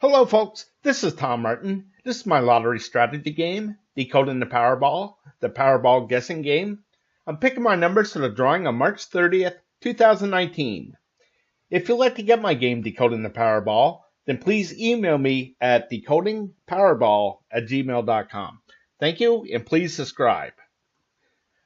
Hello folks, this is Tom Martin. This is my lottery strategy game, Decoding the Powerball guessing game. I'm picking my numbers for the drawing on March 30th, 2019. If you'd like to get my game Decoding the Powerball, then please email me at decodingpowerball@gmail.com. Thank you, and please subscribe.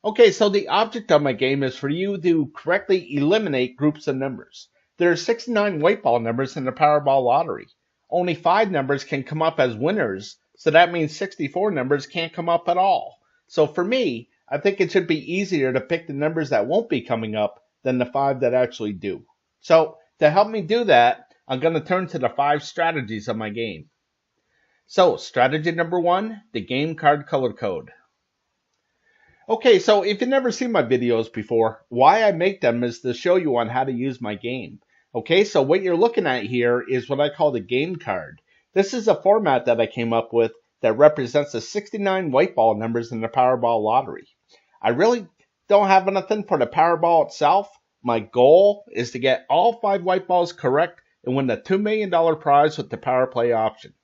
Okay, so the object of my game is for you to correctly eliminate groups of numbers. There are 69 white ball numbers in the Powerball Lottery. Only 5 numbers can come up as winners, so that means 64 numbers can't come up at all. So for me, I think it should be easier to pick the numbers that won't be coming up than the 5 that actually do. So to help me do that, I'm going to turn to the 5 strategies of my game. So strategy number 1, the game card color code. Okay, so if you've never seen my videos before, why I make them is to show you on how to use my game. Okay, so what you're looking at here is what I call the game card. This is a format that I came up with that represents the 69 white ball numbers in the Powerball Lottery. I really don't have anything for the Powerball itself. My goal is to get all 5 white balls correct and win the $2 million prize with the Power Play option.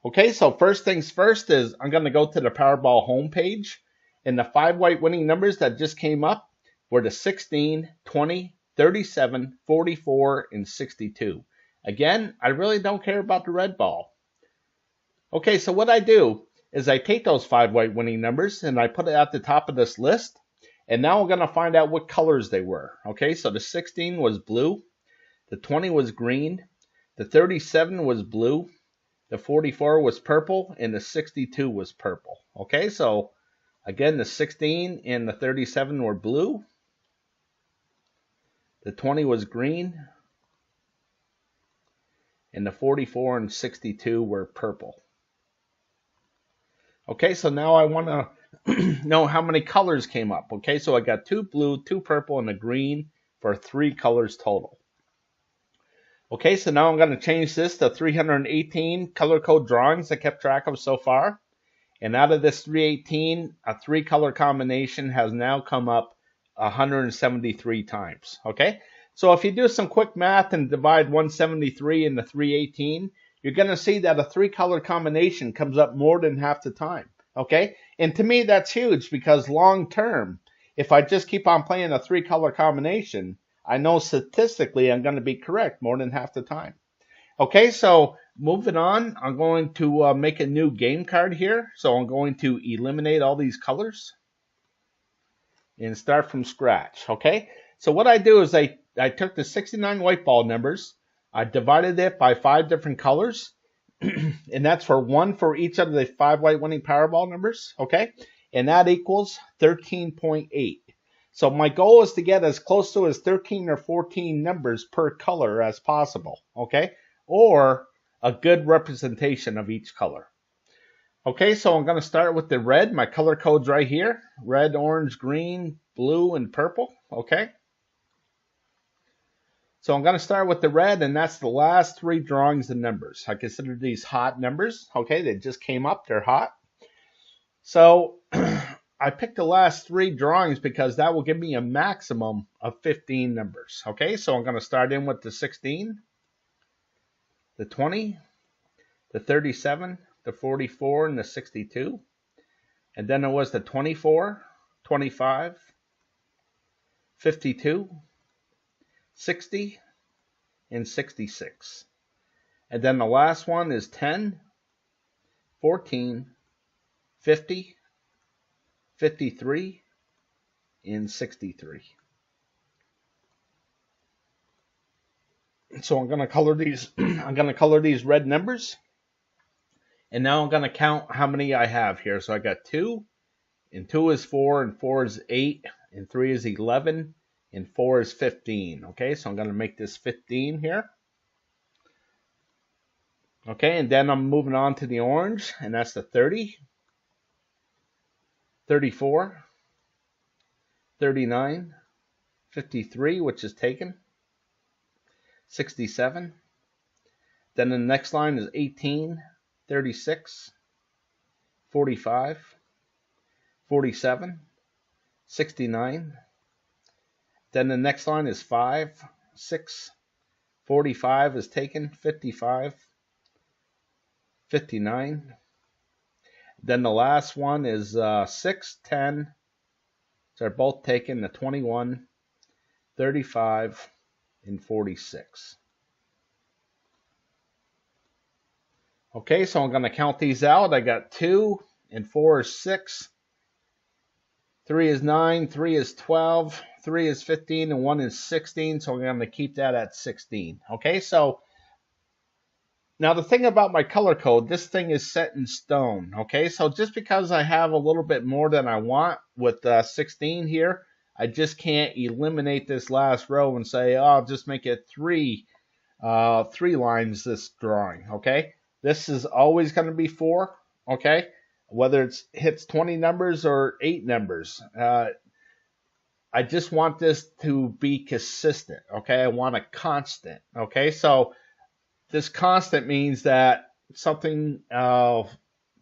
Okay, so first things first is I'm going to go to the Powerball homepage, and the 5 white winning numbers that just came up were the 16, 20, 37, 44, and 62. Again, I really don't care about the red ball. Okay, so what I do is I take those 5 white winning numbers and I put it at the top of this list. And now we're going to find out what colors they were. Okay, so the 16 was blue, the 20 was green, the 37 was blue, the 44 was purple, and the 62 was purple. Okay, so again, the 16 and the 37 were blue. The 20 was green, and the 44 and 62 were purple. Okay, so now I want to know how many colors came up. Okay, so I got 2 blue, 2 purple, and a green for 3 colors total. Okay, so now I'm going to change this to 318 color code drawings I kept track of so far. And out of this 318, a 3 color combination has now come up 173 times. Okay, so if you do some quick math and divide 173 into 318, you're going to see that a 3 color combination comes up more than half the time. Okay, and to me that's huge because long term, if I just keep on playing a 3 color combination, I know statistically I'm going to be correct more than half the time. Okay, so moving on, I'm going to make a new game card here. So I'm going to eliminate all these colors and start from scratch. Okay, so what I do is I took the 69 white ball numbers, I divided it by 5 different colors, and that's for 1 for each of the 5 white winning Powerball numbers. Okay, and that equals 13.8. So my goal is to get as close to as 13 or 14 numbers per color as possible. Okay, or a good representation of each color. Okay, so I'm going to start with the red. My color code's right here. Red, orange, green, blue, and purple. Okay. So I'm going to start with the red, and that's the last 3 drawings of numbers. I consider these hot numbers. Okay, they just came up. They're hot. So I picked the last 3 drawings because that will give me a maximum of 15 numbers. Okay, so I'm going to start in with the 16, the 20, the 37, the 44, and the 62. And then it was the 24, 25, 52, 60, and 66. And then the last one is 10, 14, 50, 53, and 63. So I'm going to color these. I'm going to color these red numbers. And now I'm going to count how many I have here. So I got 2, and 2 is 4, and 4 is 8, and 3 is 11, and 4 is 15. Okay, so I'm going to make this 15 here. Okay, and then I'm moving on to the orange, and that's the 30, 34, 39, 53, which is taken, 67. Then the next line is 18, 36, 45, 47, 69. Then the next line is 5, 6, 45 is taken, 55, 59. Then the last one is 6, 10. So they're both taken, the 21, 35, and 46. Okay, so I'm going to count these out. I got 2 and 4 is 6. 3 is 9, 3 is 12, 3 is 15, and 1 is 16. So I'm going to keep that at 16. Okay, so now the thing about my color code, this thing is set in stone. Okay, so just because I have a little bit more than I want with 16 here, I just can't eliminate this last row and say, oh, I'll just make it three lines this drawing. Okay, this is always going to be 4. Okay, whether it hits 20 numbers or 8 numbers. I just want this to be consistent. Okay, I want a constant. Okay, so this constant means that something, the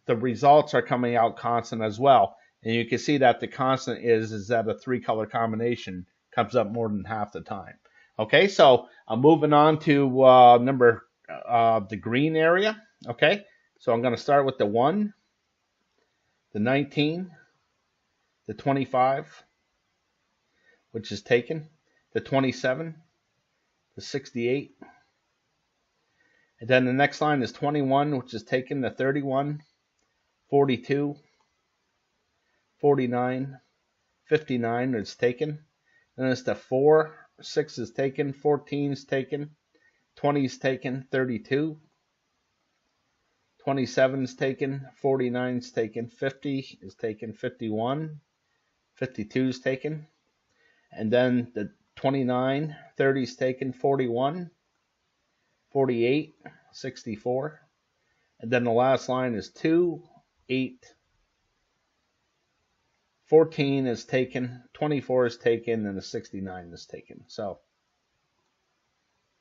results are coming out constant as well. And you can see that the constant is that a 3-color combination comes up more than half the time. Okay, so I'm moving on to the green area. Okay, so I'm going to start with the 1, the 19, the 25, which is taken, the 27, the 68, and then the next line is 21, which is taken, the 31, 42, 49, 59 is taken. Then it's the 4, 6 is taken, 14 is taken, 20 is taken, 32, 27 is taken, 49 is taken, 50 is taken, 51, 52 is taken, and then the 29, 30 is taken, 41, 48, 64, and then the last line is 2, 8, 14 is taken, 24 is taken, and the 69 is taken. So,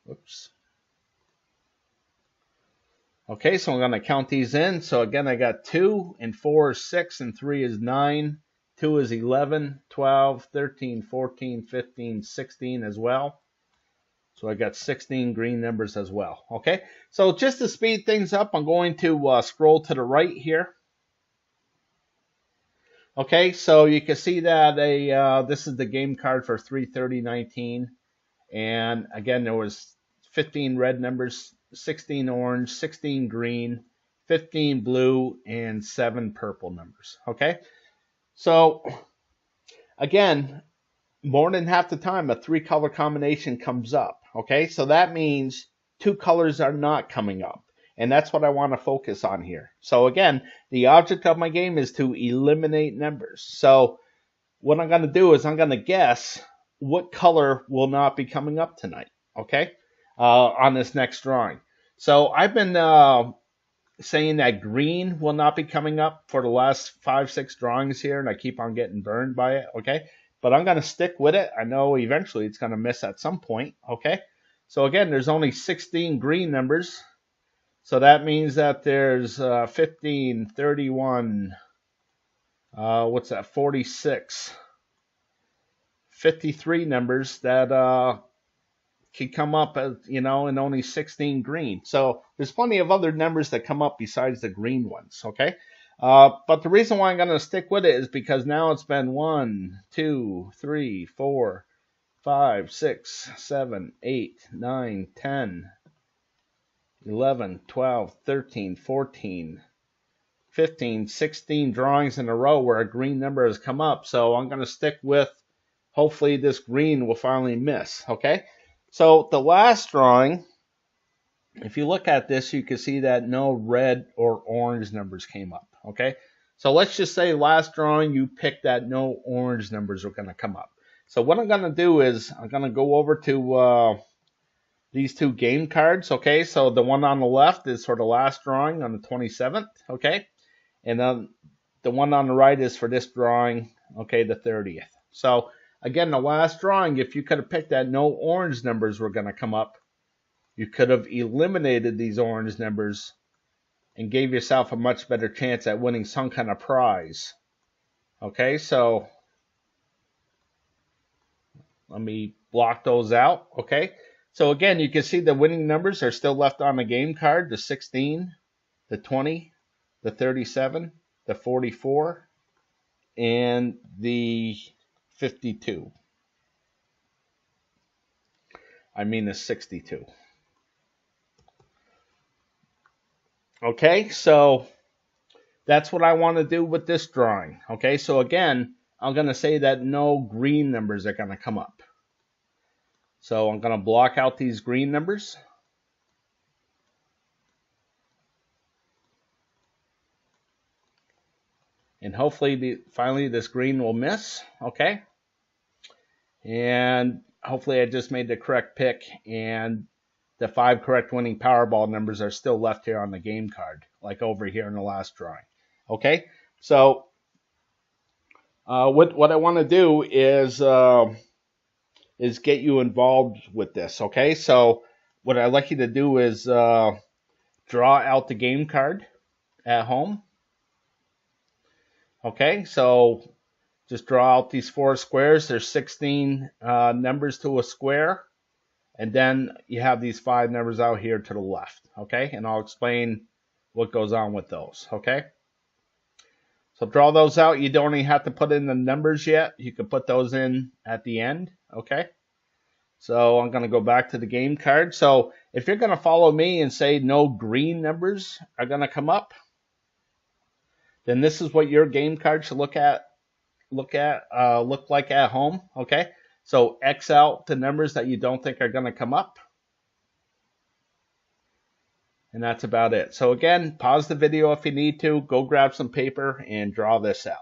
whoops. Okay, so I'm going to count these in. So again, I got 2 and 4 is 6 and 3 is 9. 2 is 11, 12, 13, 14, 15, 16 as well. So I got 16 green numbers as well. Okay, so just to speed things up, I'm going to scroll to the right here. Okay, so you can see that this is the game card for 3/30/19, and again there was 15 red numbers, 16 orange, 16 green, 15 blue, and 7 purple numbers. Okay, so again, more than half the time a 3-color combination comes up. Okay, so that means 2 colors are not coming up. And that's what I want to focus on here. So again, the object of my game is to eliminate numbers. So what I'm going to do is I'm going to guess what color will not be coming up tonight, okay, on this next drawing. So I've been saying that green will not be coming up for the last 5, 6 drawings here, and I keep on getting burned by it, okay? But I'm going to stick with it. I know eventually it's going to miss at some point, okay? So again, there's only 16 green numbers. So that means that there's 15, 31, what's that, 46, 53 numbers that can come up, and only 16 green. So there's plenty of other numbers that come up besides the green ones, okay? But the reason why I'm going to stick with it is because now it's been 1, 2, 3, 4, 5, 6, 7, 8, 9, 10, 11, 12, 13, 14, 15, 16 drawings in a row where a green number has come up. So I'm going to stick with, hopefully this green will finally miss, okay? So the last drawing, if you look at this, you can see that no red or orange numbers came up, okay? So let's just say last drawing you picked that no orange numbers are going to come up. So what I'm going to do is I'm going to go over to these 2 game cards, okay? So the one on the left is for the last drawing on the 27th, okay? And then the one on the right is for this drawing, okay, the 30th. So again, the last drawing, if you could have picked that no orange numbers were going to come up, you could have eliminated these orange numbers and gave yourself a much better chance at winning some kind of prize. Okay, so let me block those out, okay? So again, you can see the winning numbers are still left on the game card, the 16, the 20, the 37, the 44, and the 52. I mean the 62. Okay, so that's what I want to do with this drawing. Okay, so again, I'm going to say that no green numbers are going to come up. So I'm going to block out these green numbers. And hopefully, finally, this green will miss. Okay. And hopefully I just made the correct pick. And the 5 correct winning Powerball numbers are still left here on the game card, like over here in the last drawing. Okay. So what I want to do is get you involved with this. Okay. So what I'd like you to do is draw out the game card at home. Okay, so just draw out these 4 squares. There's 16 numbers to a square. And then you have these 5 numbers out here to the left. Okay, and I'll explain what goes on with those. Okay, so draw those out. You don't even have to put in the numbers yet. You can put those in at the end. Okay, so I'm going to go back to the game card. So if you're going to follow me and say no green numbers are going to come up, then this is what your game card should look like at home. Okay, so X out the numbers that you don't think are going to come up, and that's about it. So again, pause the video if you need to. Go grab some paper and draw this out.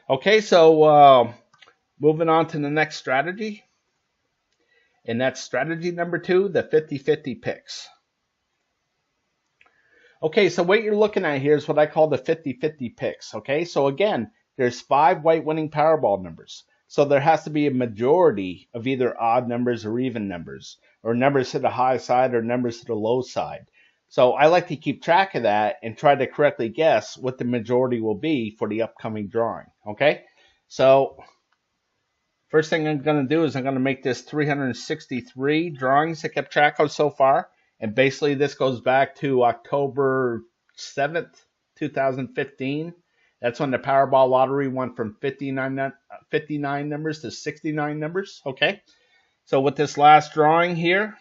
Okay, so moving on to the next strategy, and that's strategy number 2, the 50-50 picks. Okay, so what you're looking at here is what I call the 50-50 picks. Okay, so again, there's 5 white winning Powerball numbers. So there has to be a majority of either odd numbers or even numbers, or numbers to the high side or numbers to the low side. So I like to keep track of that and try to correctly guess what the majority will be for the upcoming drawing. Okay, so first thing I'm going to do is I'm going to make this 363 drawings I kept track of so far. And basically this goes back to October 7th, 2015. That's when the Powerball Lottery went from 59 numbers to 69 numbers. Okay, so with this last drawing here,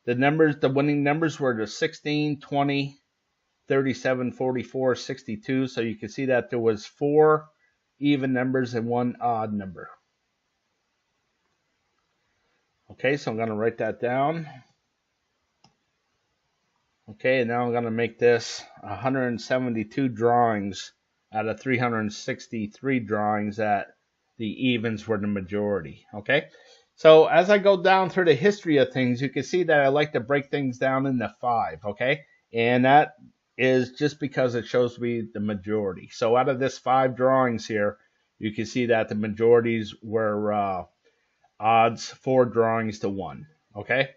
the winning numbers were the 16, 20, 37, 44, 62. So you can see that there was 4 even numbers and 1 odd number. Okay, so I'm going to write that down. Okay, and now I'm going to make this 172 drawings out of 363 drawings that the evens were the majority. Okay, so as I go down through the history of things, you can see that I like to break things down into 5. Okay, and that is just because it shows me the majority. So out of this 5 drawings here, you can see that the majorities were odds 4 drawings to 1. Okay.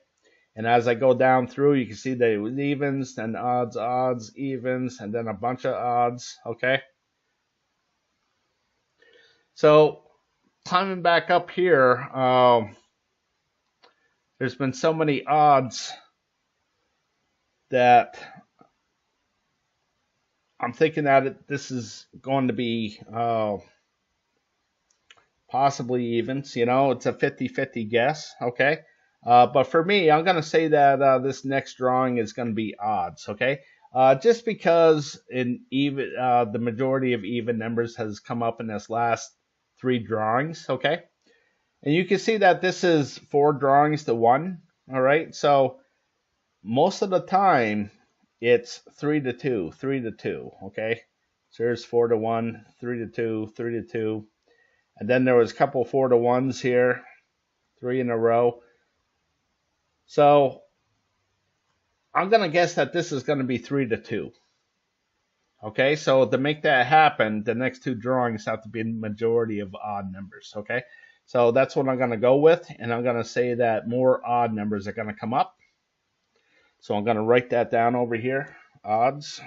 And as I go down through, you can see that it was evens, then odds, odds, evens, and then a bunch of odds. Okay. So climbing back up here, there's been so many odds that I'm thinking that this is going to be possibly evens. You know, it's a 50-50 guess. Okay. But for me, I'm going to say that this next drawing is going to be odds, okay? Just because the majority of even numbers has come up in this last 3 drawings, okay? And you can see that this is 4 drawings to 1, all right? So most of the time, it's 3 to 2, 3 to 2, okay? So there's 4 to 1, 3 to 2, 3 to 2. And then there was a couple 4 to 1s here, 3 in a row. So I'm going to guess that this is going to be 3 to 2. Okay, so to make that happen, the next 2 drawings have to be a majority of odd numbers. Okay, so that's what I'm going to go with, and I'm going to say that more odd numbers are going to come up. So I'm going to write that down over here, odds.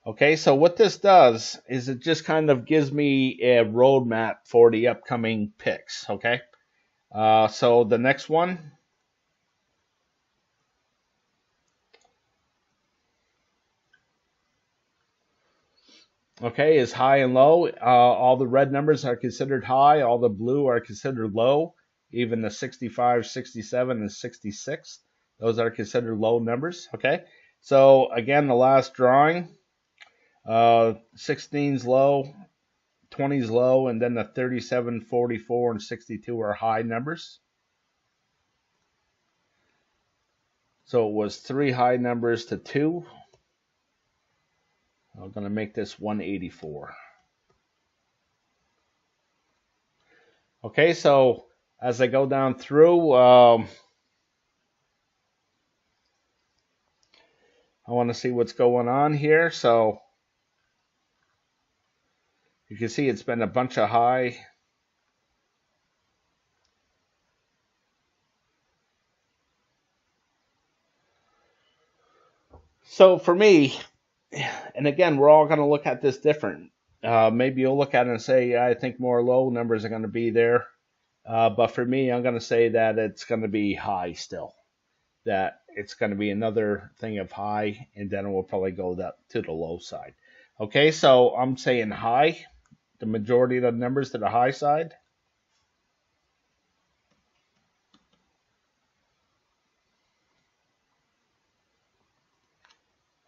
Okay, so what this does is it just kind of gives me a roadmap for the upcoming picks. Okay. So the next one, okay, is high and low. All the red numbers are considered high. All the blue are considered low. Even the 65, 67, and 66, those are considered low numbers. Okay, so again, the last drawing, 16's low, 20's low, and then the 37, 44, and 62 are high numbers. So it was 3 high numbers to 2. I'm going to make this 184. Okay, so as I go down through, I want to see what's going on here. So you can see it's been a bunch of high. So for me, and again, we're all going to look at this different. Maybe you'll look at it and say, I think more low numbers are going to be there. But for me, I'm going to say that it's going to be high still. That it's going to be another thing of high, and then it will probably go to the low side. Okay, so I'm saying high. The majority of the numbers to the high side.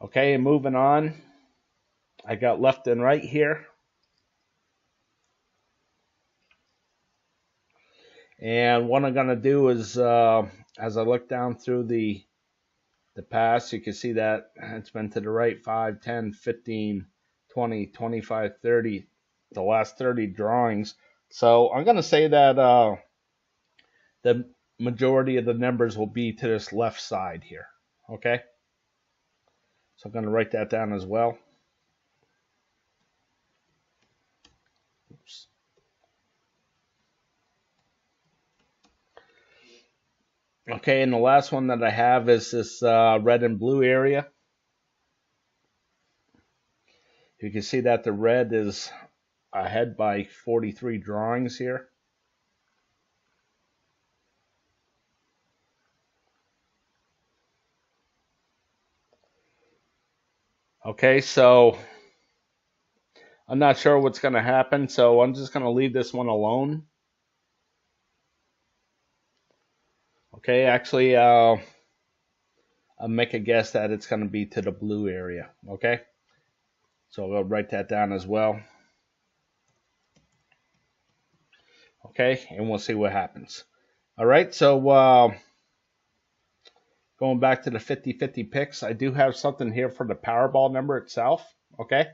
Okay, and moving on. I got left and right here. And what I'm going to do is, as I look down through the past, you can see that it's been to the right 5, 10, 15, 20, 25, 30, the last 30 drawings. So I'm going to say that the majority of the numbers will be to this left side here. Okay? So I'm going to write that down as well. Oops. Okay, and the last one that I have is this red and blue area. You can see that the red is ahead by 43 drawings here. Okay, so I'm not sure what's going to happen, so I'm just going to leave this one alone. Okay, actually, I'll make a guess that it's going to be to the blue area. Okay, so I'll write that down as well. Okay, and we'll see what happens. All right, so going back to the 50-50 picks, I do have something here for the Powerball number itself. Okay,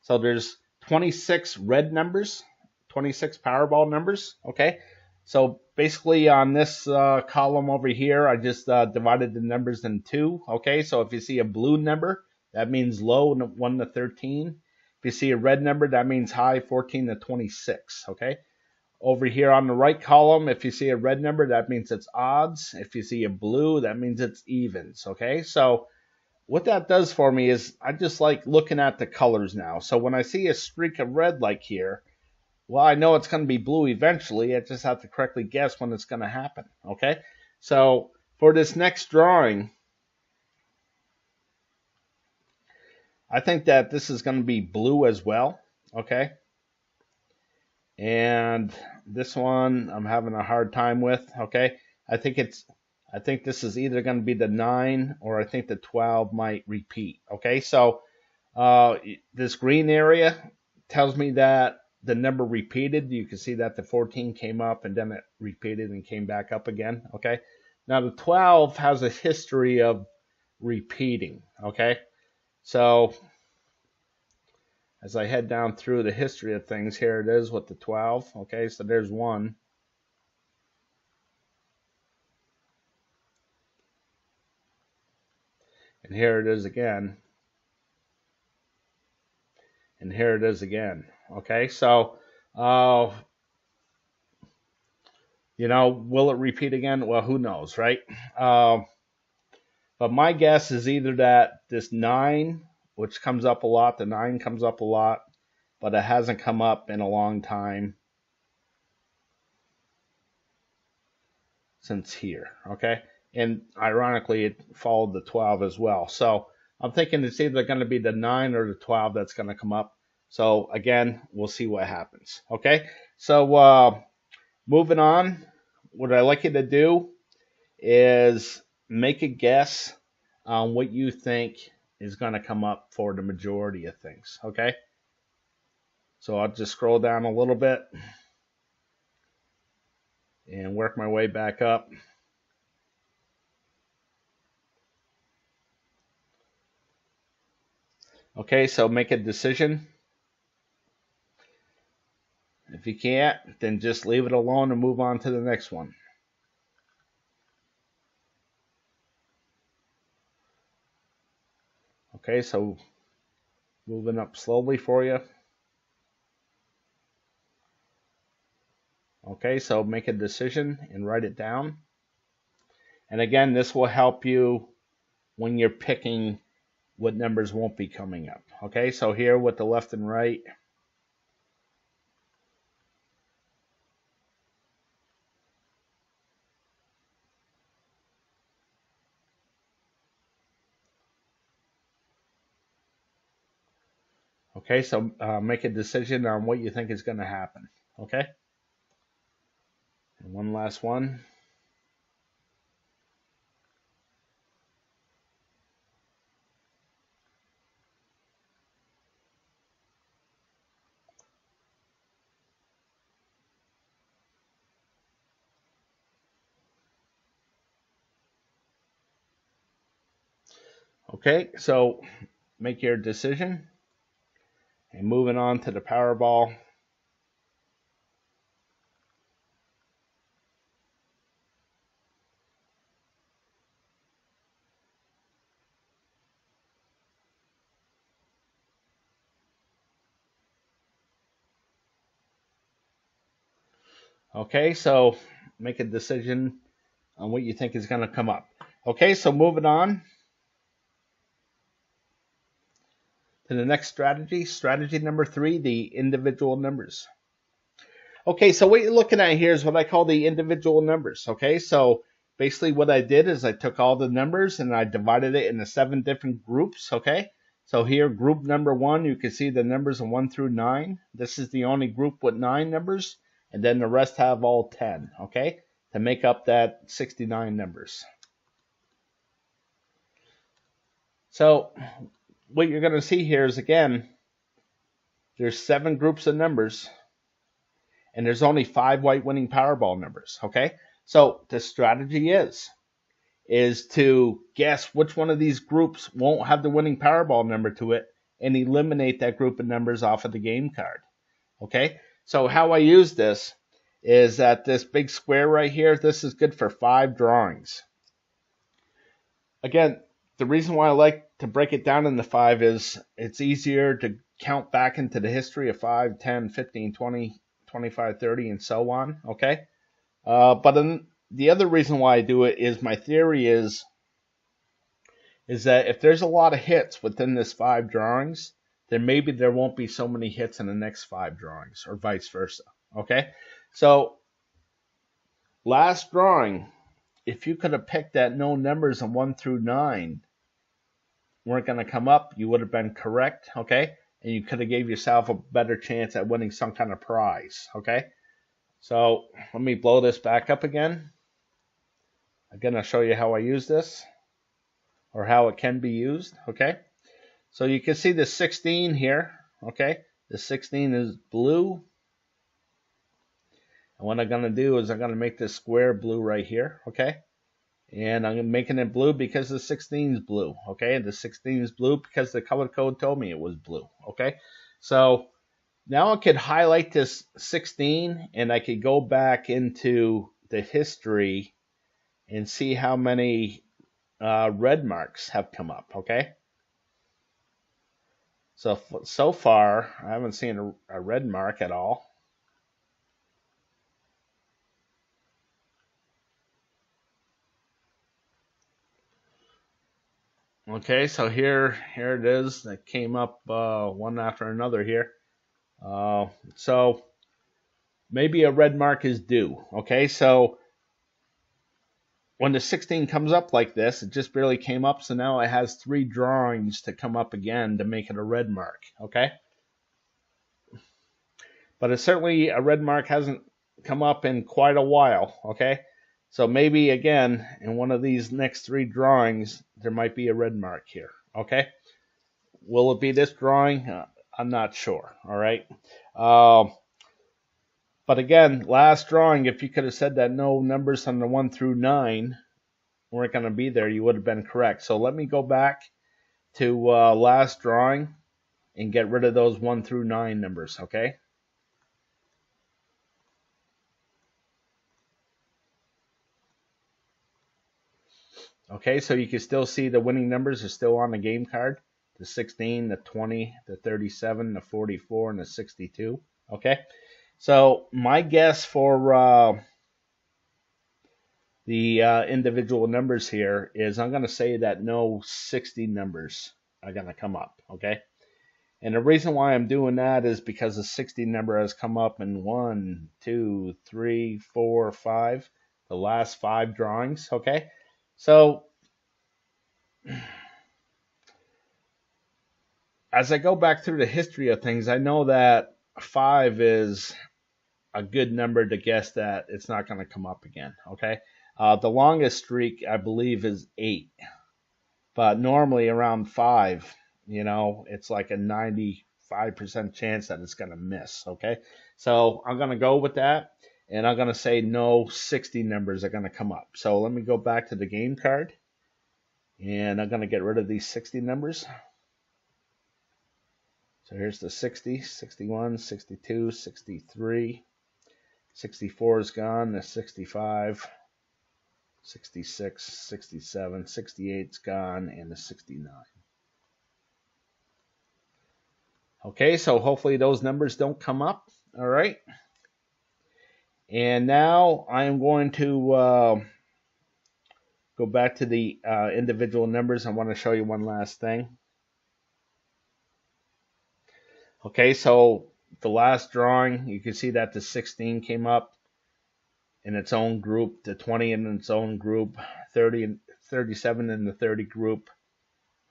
so there's 26 red numbers, 26 Powerball numbers. Okay, so basically on this column over here, I just divided the numbers in two. Okay, so if you see a blue number, that means low, 1 to 13. If you see a red number, that means high, 14 to 26. Okay. Over here on the right column, if you see a red number, that means it's odds. If you see a blue, that means it's evens. Okay, so what that does for me is I just like looking at the colors now. So when I see a streak of red like here, well, I know it's going to be blue eventually. I just have to correctly guess when it's going to happen. Okay, so for this next drawing, I think that this is going to be blue as well. Okay. And this one I'm having a hard time with. Okay, I think this is either going to be the 9 or I think the 12 might repeat. Okay, so this green area tells me that the number repeated. You can see that the 14 came up and then it repeated and came back up again. Okay, now the 12 has a history of repeating. Okay, so as I head down through the history of things, here it is with the 12. Okay, so there's one. And here it is again. And here it is again. Okay, so, you know, will it repeat again? Well, who knows, right? But my guess is either that this 9, which comes up a lot, the 9 comes up a lot, but it hasn't come up in a long time. since here, okay? And ironically, it followed the 12 as well. So I'm thinking it's either going to be the 9 or the 12 that's going to come up. So again, we'll see what happens, okay? So moving on, what I'd like you to do is make a guess on what you think is going to come up for the majority of things, okay? So I'll just scroll down a little bit and work my way back up. Okay, so make a decision. If you can't, then just leave it alone and move on to the next one. Okay, so moving up slowly for you. Okay, so make a decision and write it down. And again, this will help you when you're picking what numbers won't be coming up. Okay, so here with the left and right. Okay, so make a decision on what you think is going to happen. Okay, and one last one. Okay, so make your decision. And moving on to the Powerball. Okay, so make a decision on what you think is going to come up. Okay, so moving on to the next strategy. Strategy number 3, the individual numbers. Okay, so what you're looking at here is what I call the individual numbers. Okay, so basically what I did is I took all the numbers and I divided it into 7 different groups. Okay, so here group number 1, you can see the numbers of 1 through 9. This is the only group with 9 numbers, and then the rest have all 10. Okay, to make up that 69 numbers. So what you're going to see here is, again, there's 7 groups of numbers, and there's only 5 white winning Powerball numbers, okay? So the strategy is to guess which one of these groups won't have the winning Powerball number to it and eliminate that group of numbers off of the game card, okay? So how I use this is that this big square right here, this is good for 5 drawings. Again, the reason why I like to break it down into 5 is it's easier to count back into the history of 5, 10, 15, 20, 25, 30, and so on, okay? But then the other reason why I do it is my theory is that if there's a lot of hits within this 5 drawings, then maybe there won't be so many hits in the next 5 drawings, or vice versa, okay? So, last drawing, if you could have picked that no numbers in 1 through 9 weren't going to come up, you would have been correct, okay? And you could have gave yourself a better chance at winning some kind of prize, okay? So let me blow this back up again. Again, I'll show you how I use this, or how it can be used, okay? So you can see the 16 here, okay? The 16 is blue. And what I'm going to do is I'm going to make this square blue right here, okay? And I'm making it blue because the 16 is blue, okay? The 16 is blue because the color code told me it was blue, okay? So now I could highlight this 16 and I could go back into the history and see how many red marks have come up, okay? So far, I haven't seen a red mark at all. Okay, so here it is. That came up one after another here. So maybe a red mark is due. Okay, so when the 16 comes up like this, it just barely came up, so now it has 3 drawings to come up again to make it a red mark, okay? But it certainly, a red mark hasn't come up in quite a while, okay? So maybe, again, in one of these next 3 drawings, there might be a red mark here, okay? Will it be this drawing? I'm not sure, all right? But again, last drawing, if you could have said that no numbers on the 1 through 9 weren't going to be there, you would have been correct. So let me go back to last drawing and get rid of those 1 through 9 numbers, okay? Okay, so you can still see the winning numbers are still on the game card. The 16, the 20, the 37, the 44, and the 62. Okay, so my guess for the individual numbers here is I'm going to say that no 60 numbers are going to come up. Okay, and the reason why I'm doing that is because the 60 number has come up in 1, 2, 3, 4, 5, the last 5 drawings. Okay, so as I go back through the history of things, I know that 5 is a good number to guess that it's not going to come up again, okay? The longest streak, I believe, is 8. But normally around 5, you know, it's like a 95% chance that it's going to miss, okay? So I'm going to go with that, and I'm going to say no 60 numbers are going to come up. So let me go back to the game card, and I'm going to get rid of these 60 numbers. So here's the 60, 61, 62, 63, 64 is gone, the 65, 66, 67, 68 is gone, and the 69. Okay, so hopefully those numbers don't come up, all right? And now I'm going to go back to the individual numbers. I want to show you one last thing. Okay, so the last drawing, you can see that the 16 came up in its own group, the 20 in its own group, 30 and 37 in the 30 group.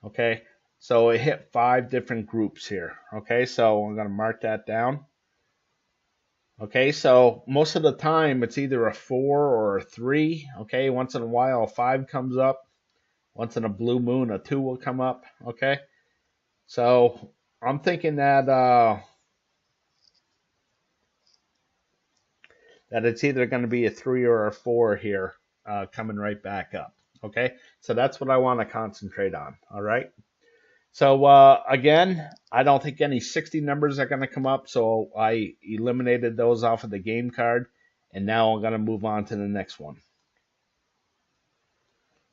Okay, so it hit 5 different groups here. Okay, so I'm going to mark that down. Okay, so most of the time it's either a 4 or a 3. Okay, once in a while a 5 comes up. Once in a blue moon a 2 will come up. Okay, so I'm thinking that that it's either going to be a 3 or a 4 here coming right back up. Okay, so that's what I want to concentrate on. All right. So again, I don't think any 60 numbers are going to come up, so I eliminated those off of the game card, and now I'm going to move on to the next one.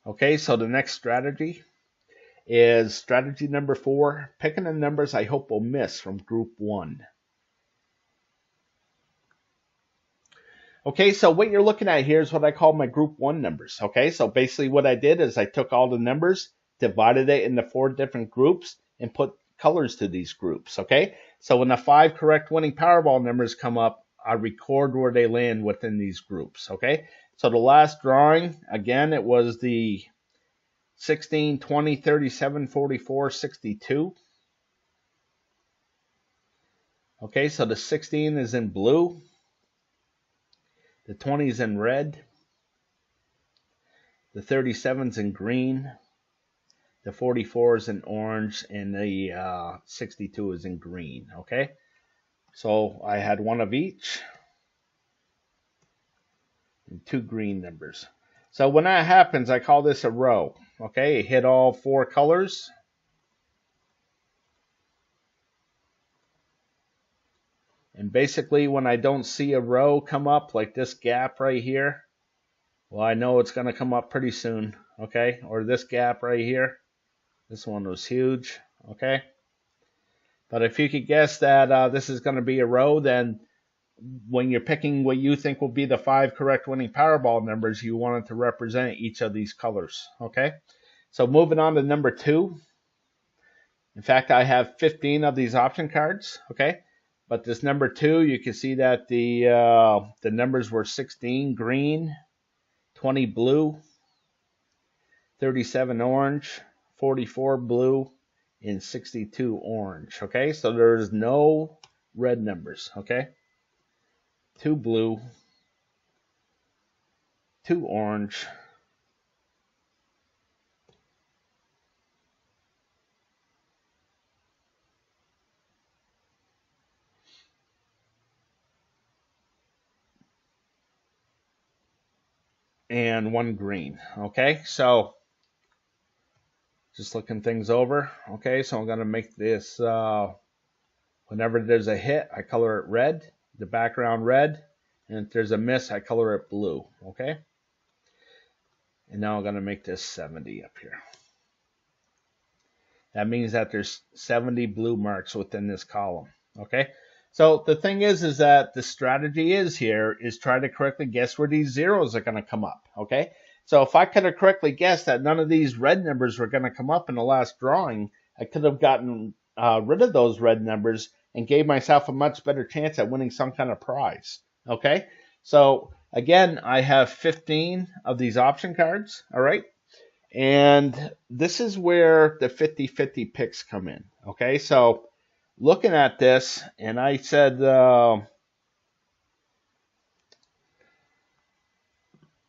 Okay, so the next strategy is strategy number 4, picking the numbers I hope will miss from group 1. Okay, so what you're looking at here is what I call my group 1 numbers. Okay, so basically what I did is I took all the numbers, divided it into 4 different groups, and put colors to these groups. Okay, so when the 5 correct winning Powerball numbers come up, I record where they land within these groups. Okay, so the last drawing, again, it was the 16, 20, 37, 44, 62. Okay, so the 16 is in blue. The 20 is in red. The 37 is in green. The 44 is in orange. And the 62 is in green. Okay, so I had one of each. And 2 green numbers. So when that happens, I call this a row. Okay, it hit all 4 colors. And basically when I don't see a row come up like this gap right here, well, I know it's going to come up pretty soon. Okay, or this gap right here. This one was huge. Okay, but if you could guess that this is going to be a row, then when you're picking what you think will be the 5 correct winning Powerball numbers, you want it to represent each of these colors. Okay, so moving on to number 2. In fact, I have 15 of these option cards. Okay, but this number 2, you can see that the numbers were 16 green, 20 blue, 37 orange, 44 blue, and 62 orange. Okay, so there's no red numbers. Okay, 2 blue, 2 orange, and 1 green. Okay, so just looking things over. Okay, so I'm going to make this, whenever there's a hit, I color it red, the background red, and if there's a miss, I color it blue. Okay, and now I'm going to make this 70 up here. That means that there's 70 blue marks within this column. Okay, so the thing is that the strategy is try to correctly guess where these zeros are going to come up. Okay, so if I could have correctly guessed that none of these red numbers were going to come up in the last drawing, I could have gotten rid of those red numbers and gave myself a much better chance at winning some kind of prize. Okay, so again, I have 15 of these option cards. All right, and this is where the 50-50 picks come in. Okay, so looking at this, and I said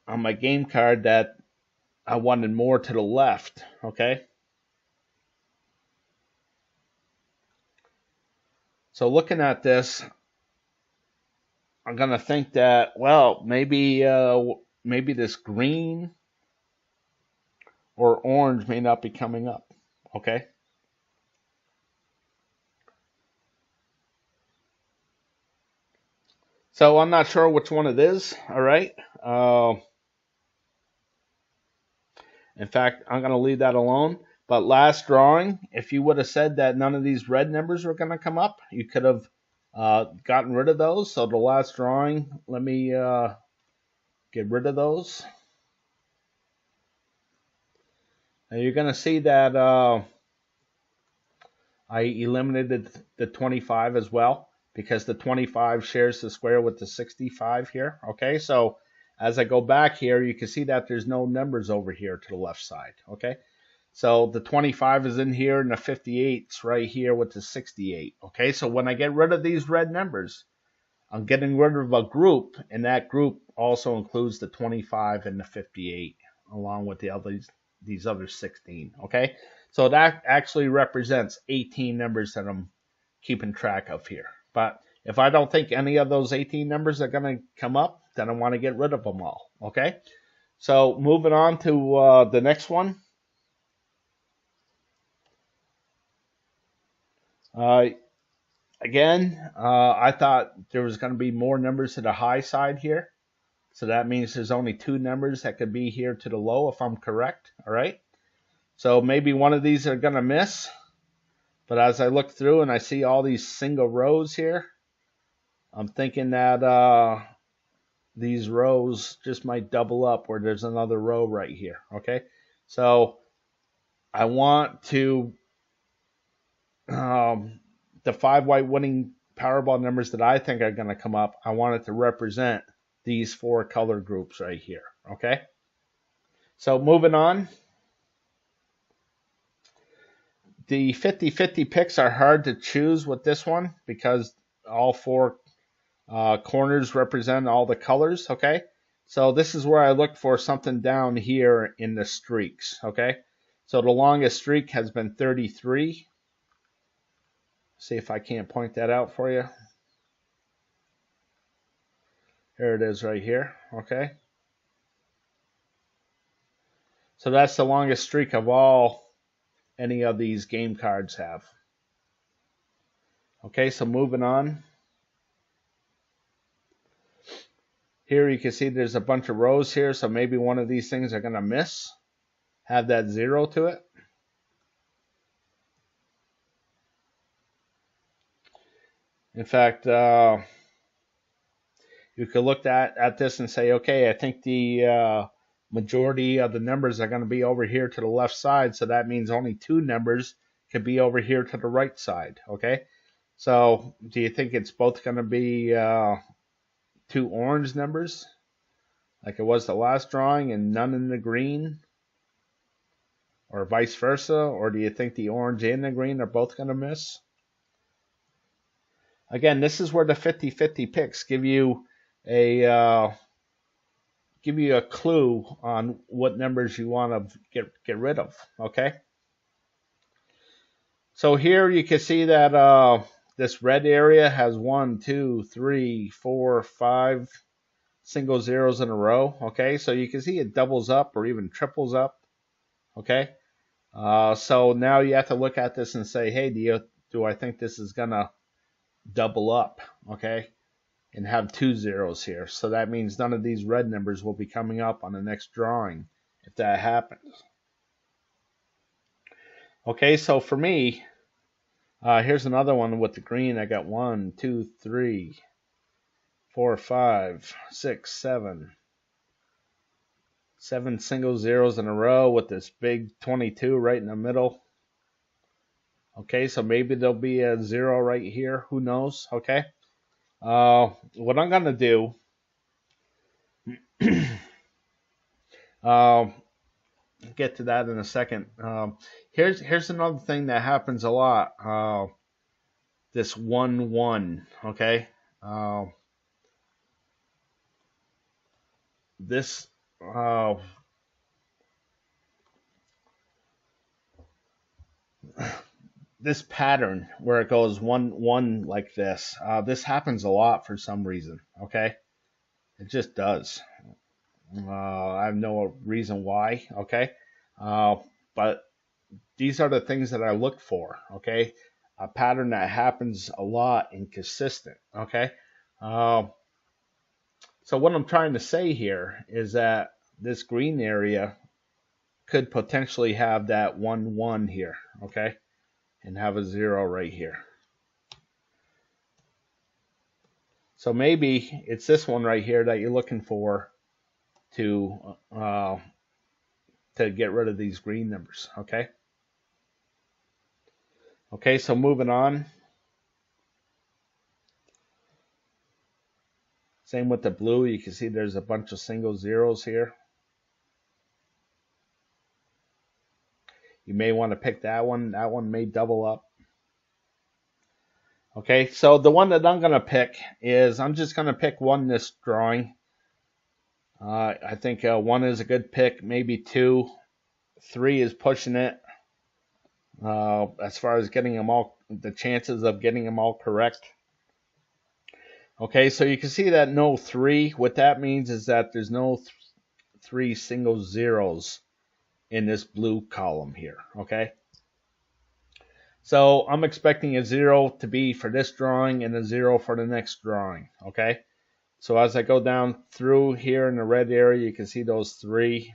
on my game card that I wanted more to the left. Okay, so looking at this, I'm gonna think that, well, maybe this green or orange may not be coming up. Okay, so I'm not sure which one it is. All right. In fact, I'm going to leave that alone. But last drawing, if you would have said that none of these red numbers were going to come up, you could have gotten rid of those. So the last drawing, let me get rid of those. Now you're going to see that I eliminated the 25 as well, because the 25 shares the square with the 65 here. Okay, so as I go back here, you can see that there's no numbers over here to the left side. Okay, so the 25 is in here and the 58's right here with the 68. Okay, so when I get rid of these red numbers, I'm getting rid of a group, and that group also includes the 25 and the 58 along with these other 16. Okay, so that actually represents 18 numbers that I'm keeping track of here. But if I don't think any of those 18 numbers are going to come up, then I want to get rid of them all. Okay, so moving on to the next one. Again, I thought there was going to be more numbers to the high side here. So that means there's only 2 numbers that could be here to the low if I'm correct. All right, so maybe one of these are going to miss. But as I look through and I see all these single rows here, I'm thinking that these rows just might double up where there's another row right here. Okay, so I want to, the 5 white winning Powerball numbers that I think are going to come up, I want it to represent these 4 color groups right here. Okay, so moving on. The 50-50 picks are hard to choose with this one because all 4 corners represent all the colors. Okay, so this is where I look for something down here in the streaks. Okay, so the longest streak has been 33. See if I can't point that out for you. Here it is right here. Okay, so that's the longest streak of all any of these game cards have. Okay, so moving on. Here you can see there's a bunch of rows here, so maybe one of these things are going to miss, have that 0 to it. In fact, you could look at this and say, okay, I think the majority of the numbers are going to be over here to the left side, so that means only 2 numbers could be over here to the right side. Okay, so do you think it's both going to be 2 orange numbers like it was the last drawing and none in the green? or vice versa? Or do you think the orange and the green are both going to miss? Again, this is where the 50-50 picks give you a clue on what numbers you want to get rid of. Okay. So here you can see that this red area has 1, 2, 3, 4, 5 single zeros in a row. Okay, so you can see it doubles up or even triples up. Okay, so now you have to look at this and say, hey, do I think this is gonna double up? Okay, and have 2 zeros here. So that means none of these red numbers will be coming up on the next drawing if that happens. Okay, so for me, here's another one with the green. I got 1, 2, 3, 4, 5, 6, 7. 7 single zeros in a row with this big 22 right in the middle. Okay, so maybe there'll be a 0 right here. Who knows? Okay. What I'm going to do, get to that in a second. Here's another thing that happens a lot. This 1, 1. Okay. This this pattern where it goes 1, 1 like this. This happens a lot for some reason. Okay, it just does. I have no reason why. Okay, but these are the things that I look for. Okay, a pattern that happens a lot and consistent. Okay, so what I'm trying to say here is that this green area could potentially have that 1, 1 here. Okay, and have a 0 right here. So maybe it's this one right here that you're looking for to get rid of these green numbers. Okay. Okay, so moving on. Same with the blue. You can see there's a bunch of single zeros here. You may want to pick that one. That one may double up. Okay, so the one that I'm going to pick is, I'm just going to pick one this drawing. I think 1 is a good pick, maybe 2. 3 is pushing it. As far as getting them all, the chances of getting them all correct. Okay, so you can see that no 3. What that means is that there's no 3 single zeros in this blue column here. Okay, so I'm expecting a 0 to be for this drawing and a 0 for the next drawing. Okay, so as I go down through here in the red area, you can see those 3.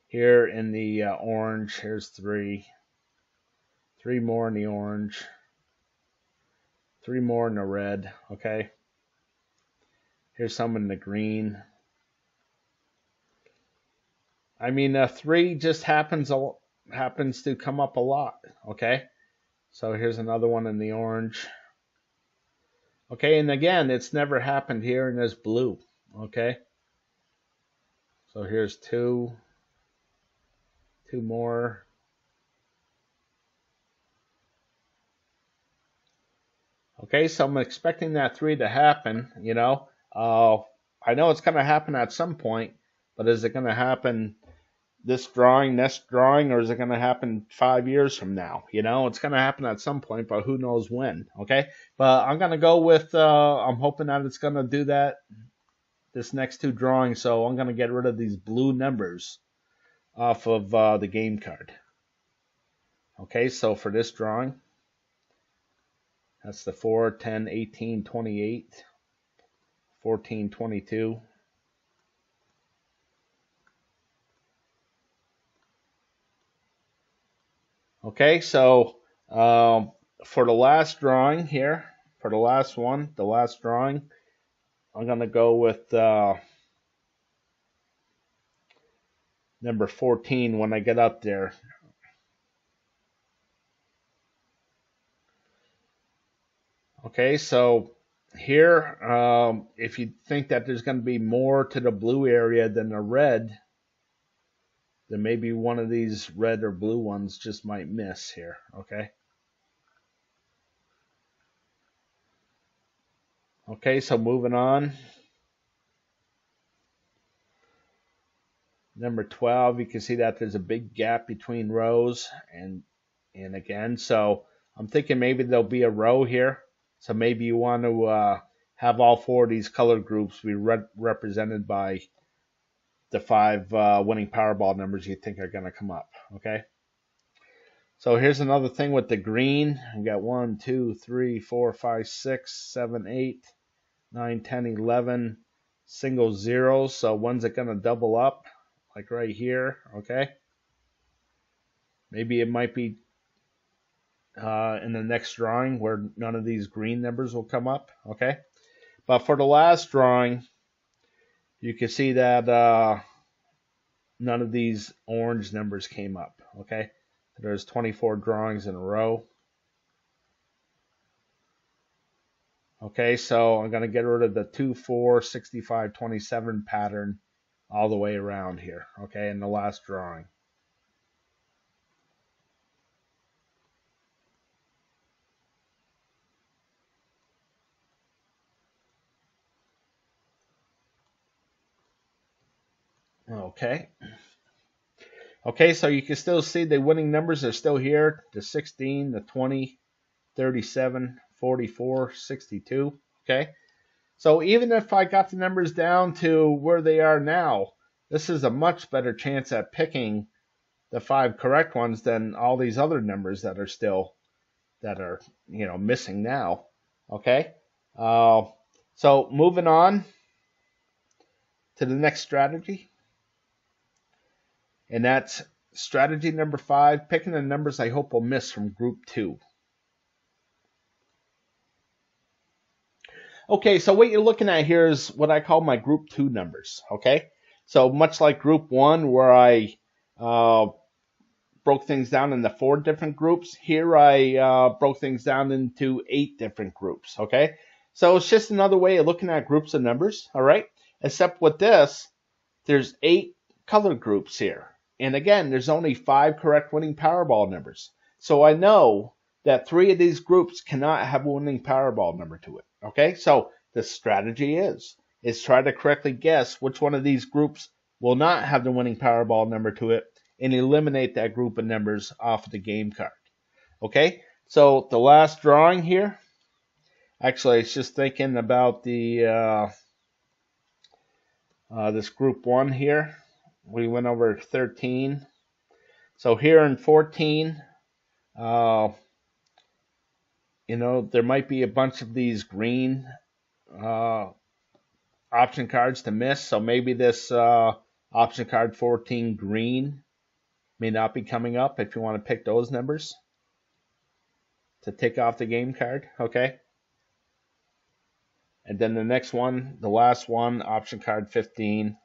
Here in the orange, here's 3. 3 more in the orange. 3 more in the red. Okay. Here's some in the green. I mean, 3 just happens to come up a lot. Okay. So here's another one in the orange. Okay, and again, it's never happened here in this blue. Okay. So here's 2. 2 more. Okay, so I'm expecting that 3 to happen, you know. I know it's going to happen at some point, but is it going to happen this drawing, next drawing, or is it going to happen 5 years from now? You know, it's going to happen at some point, but who knows when, okay? But I'm going to go with, I'm hoping that it's going to do that this next 2 drawings, so I'm going to get rid of these blue numbers off of the game card. Okay, so for this drawing, that's the 4, 10, 18, 28, 14, 22. Okay, so for the last drawing here, for the last one, the last drawing, I'm going to go with number 14 when I get up there. Okay, so here, if you think that there's going to be more to the blue area than the red, then maybe one of these red or blue ones just might miss here, okay? Okay, so moving on. Number 12, you can see that there's a big gap between rows and again, so I'm thinking maybe there'll be a row here. So maybe you want to have all four of these color groups be represented by the 5 winning Powerball numbers you think are going to come up, okay? So here's another thing with the green. We got 1, 2, 3, 4, 5, 6, 7, 8, 9, 10, 11 single zeros. So when's it going to double up? Like right here, okay? Maybe it might be in the next drawing where none of these green numbers will come up, okay? But for the last drawing, you can see that none of these orange numbers came up, okay? There's 24 drawings in a row. Okay, so I'm going to get rid of the 2, 4, 65, 27 pattern all the way around here, okay, in the last drawing. Okay. Okay, so you can still see the winning numbers are still here. The 16, the 20, 37, 44, 62, okay? So even if I got the numbers down to where they are now, this is a much better chance at picking the 5 correct ones than all these other numbers that are still, missing now, okay? So moving on to the next strategy. And that's strategy number 5, picking the numbers I hope will miss from group 2. Okay, so what you're looking at here is what I call my group 2 numbers, okay? So much like group 1 where I broke things down into 4 different groups, here I broke things down into 8 different groups, okay? So it's just another way of looking at groups of numbers, all right? Except with this, there's 8 color groups here. And again, there's only 5 correct winning Powerball numbers. So I know that 3 of these groups cannot have a winning Powerball number to it. Okay, so the strategy is try to correctly guess which one of these groups will not have the winning Powerball number to it and eliminate that group of numbers off of the game card. Okay, so the last drawing here, actually I was just thinking about the this group 1 here. We went over 13. So here in 14, there might be a bunch of these green option cards to miss. So maybe this option card 14 green may not be coming up if you want to pick those numbers to take off the game card, okay? And then the next one, the last one, option card 15.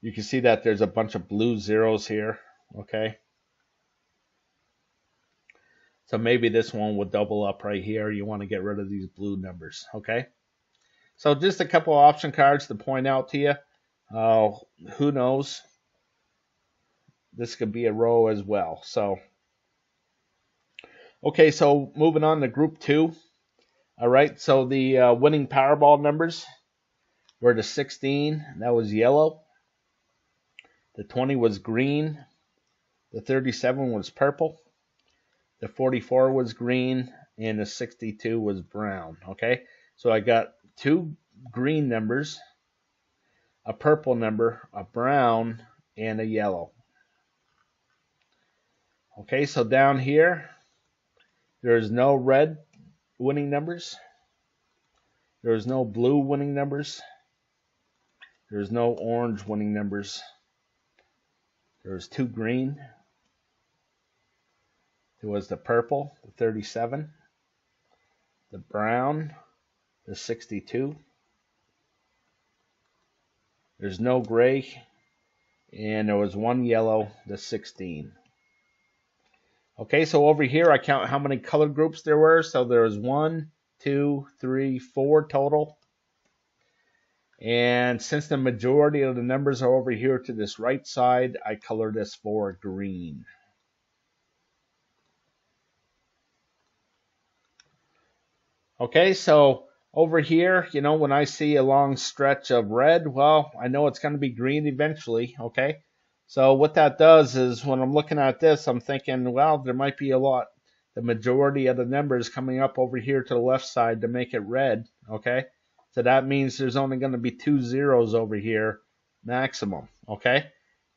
You can see that there's a bunch of blue zeros here, okay? So maybe this one will double up right here. You want to get rid of these blue numbers, okay? So just a couple of option cards to point out to you. Who knows? This could be a row as well. So, okay, so moving on to group 2. All right, so the winning Powerball numbers were the 16, that was yellow. The 20 was green. The 37 was purple. The 44 was green. And the 62 was brown. Okay, so I got 2 green numbers, a purple number, a brown, and a yellow. Okay, so down here, there's no red winning numbers. There's no blue winning numbers. There's no orange winning numbers. There's 2 green. There was the purple, the 37, the brown, the 62. There's no gray, and there was 1 yellow, the 16. Okay, so over here I count how many color groups there were. So there was 1, 2, 3, 4 total. And since the majority of the numbers are over here to this right side, I color this for green. Okay, so over here, you know, when I see a long stretch of red, well, I know it's going to be green eventually, okay? So what that does is when I'm looking at this, I'm thinking, well, there might be the majority of the numbers coming up over here to the left side to make it red, okay? So that means there's only going to be 2 zeros over here maximum, okay?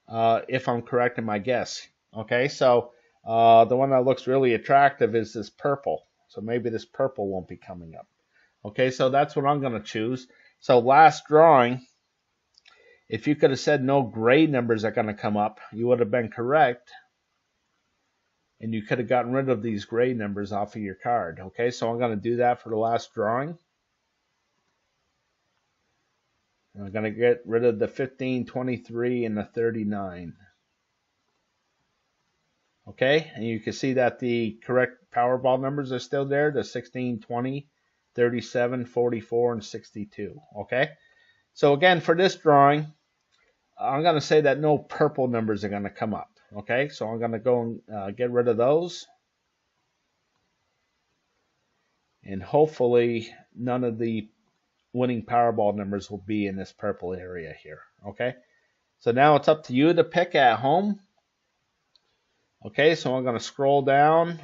If I'm correct in my guess, okay? So the one that looks really attractive is this purple. So maybe this purple won't be coming up. Okay, so that's what I'm going to choose. So last drawing, if you could have said no gray numbers are going to come up, you would have been correct. And you could have gotten rid of these gray numbers off of your card. Okay, so I'm going to do that for the last drawing. I'm going to get rid of the 15, 23, and the 39. Okay, and you can see that the correct Powerball numbers are still there, the 16, 20, 37, 44, and 62. Okay, so again, for this drawing, I'm going to say that no purple numbers are going to come up. Okay, so I'm going to go and get rid of those. And hopefully none of the winning Powerball numbers will be in this purple area here. Okay, so now it's up to you to pick at home. Okay, so I'm going to scroll down.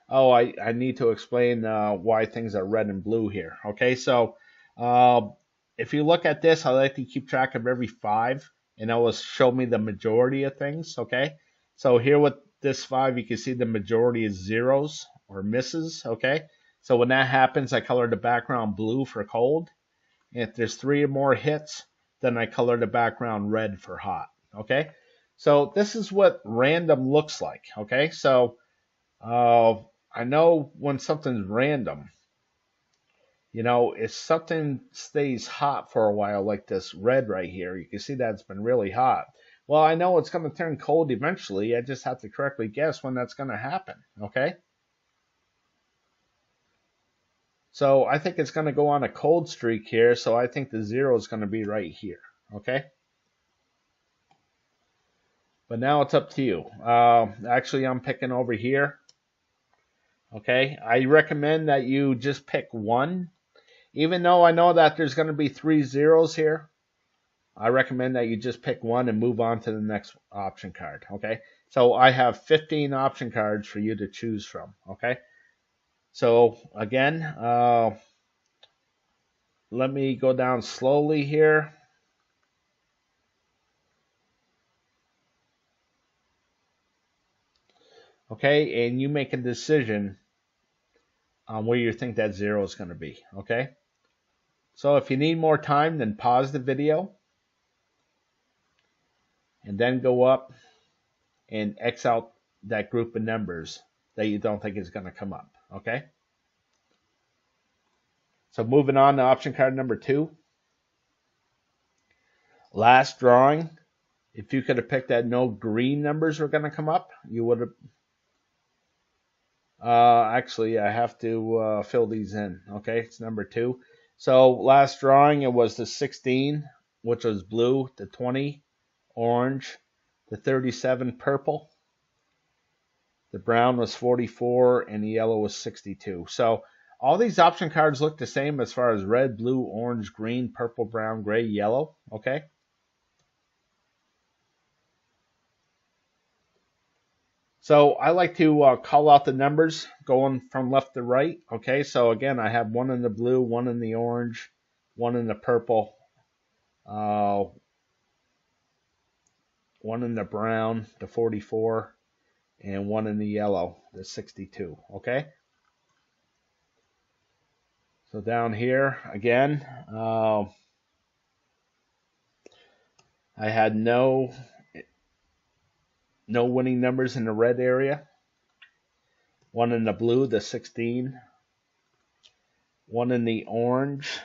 Oh, I need to explain why things are red and blue here. Okay, so if you look at this, I like to keep track of every 5, and that will show me the majority of things. Okay, so here with this 5, you can see the majority is zeros or misses. Okay, so when that happens, I color the background blue for cold. And if there's 3 or more hits, then I color the background red for hot. Okay, so this is what random looks like. Okay, so I know when something's random, you know, if something stays hot for a while, like this red right here, you can see that it's been really hot. Well, I know it's going to turn cold eventually. I just have to correctly guess when that's going to happen. Okay, so I think it's going to go on a cold streak here, so I think the 0 is going to be right here. Okay, but now it's up to you. Actually, I'm picking over here. Okay, I recommend that you just pick one. Even though I know that there's going to be 3 zeros here, I recommend that you just pick one and move on to the next option card. Okay, so I have 15 option cards for you to choose from. Okay, so again, let me go down slowly here. Okay, and you make a decision on where you think that 0 is going to be. Okay, so if you need more time, then pause the video and then go up and X out that group of numbers that you don't think is going to come up. Okay, so moving on to option card number 2. Last drawing, if you could have picked that no green numbers were going to come up, you would have. Actually, I have to fill these in. Okay, it's number 2. So last drawing, it was the 16, which was blue, the 20, orange, the 37, purple. The brown was 44, and the yellow was 62. So all these option cards look the same as far as red, blue, orange, green, purple, brown, gray, yellow. Okay. So I like to call out the numbers going from left to right. Okay, so again, I have 1 in the blue, 1 in the orange, 1 in the purple, 1 in the brown, the 44, and 1 in the yellow, the 62. Okay. So down here again, I had no winning numbers in the red area. 1 in the blue, the 16. 1 in the orange.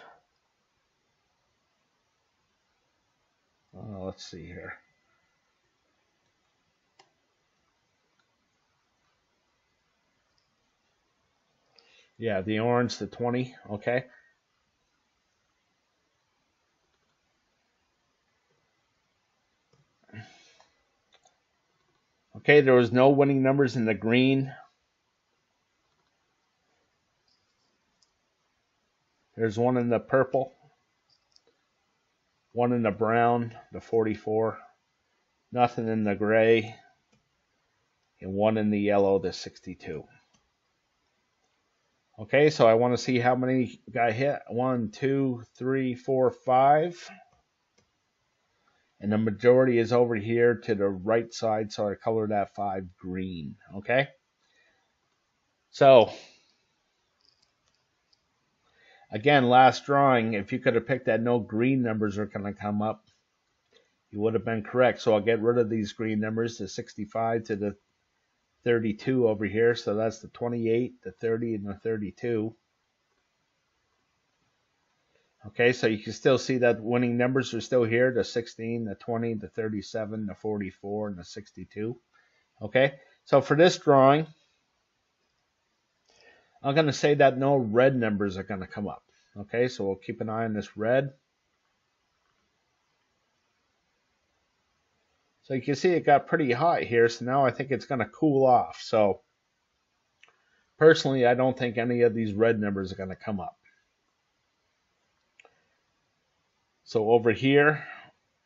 Let's see here. Yeah, the orange, the 20. Okay. Okay, there was no winning numbers in the green. There's one in the purple, one in the brown, the 44, nothing in the gray, and one in the yellow, the 62. Okay, so I want to see how many got hit. 1, 2, 3, 4, 5. And the majority is over here to the right side, so I colored that 5 green. Okay? So, again, last drawing, if you could have picked that no green numbers are going to come up, you would have been correct. So I'll get rid of these green numbers, the 65 to the 32 over here. So that's the 28, the 30, and the 32. Okay, so you can still see that winning numbers are still here, the 16, the 20, the 37, the 44, and the 62. Okay, so for this drawing, I'm going to say that no red numbers are going to come up. Okay, so we'll keep an eye on this red. So you can see it got pretty hot here, so now I think it's going to cool off. So personally, I don't think any of these red numbers are going to come up. So over here,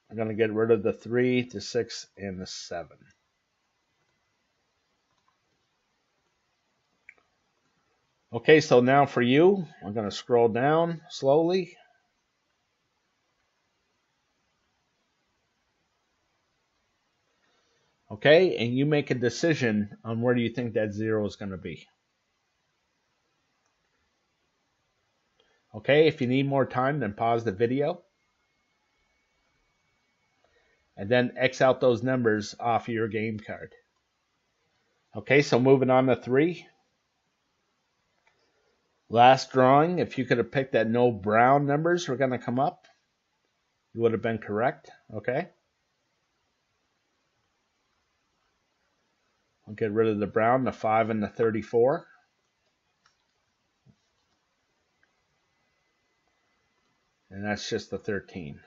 I'm going to get rid of the 3, the 6, and the 7. Okay, so now for you, I'm going to scroll down slowly. Okay, and you make a decision on where do you think that 0 is going to be. Okay, if you need more time, then pause the video. And then X out those numbers off of your game card. Okay, so moving on to 3. Last drawing, if you could have picked that no brown numbers were going to come up, you would have been correct. Okay. I'll get rid of the brown, the 5 and the 34. And that's just the 13.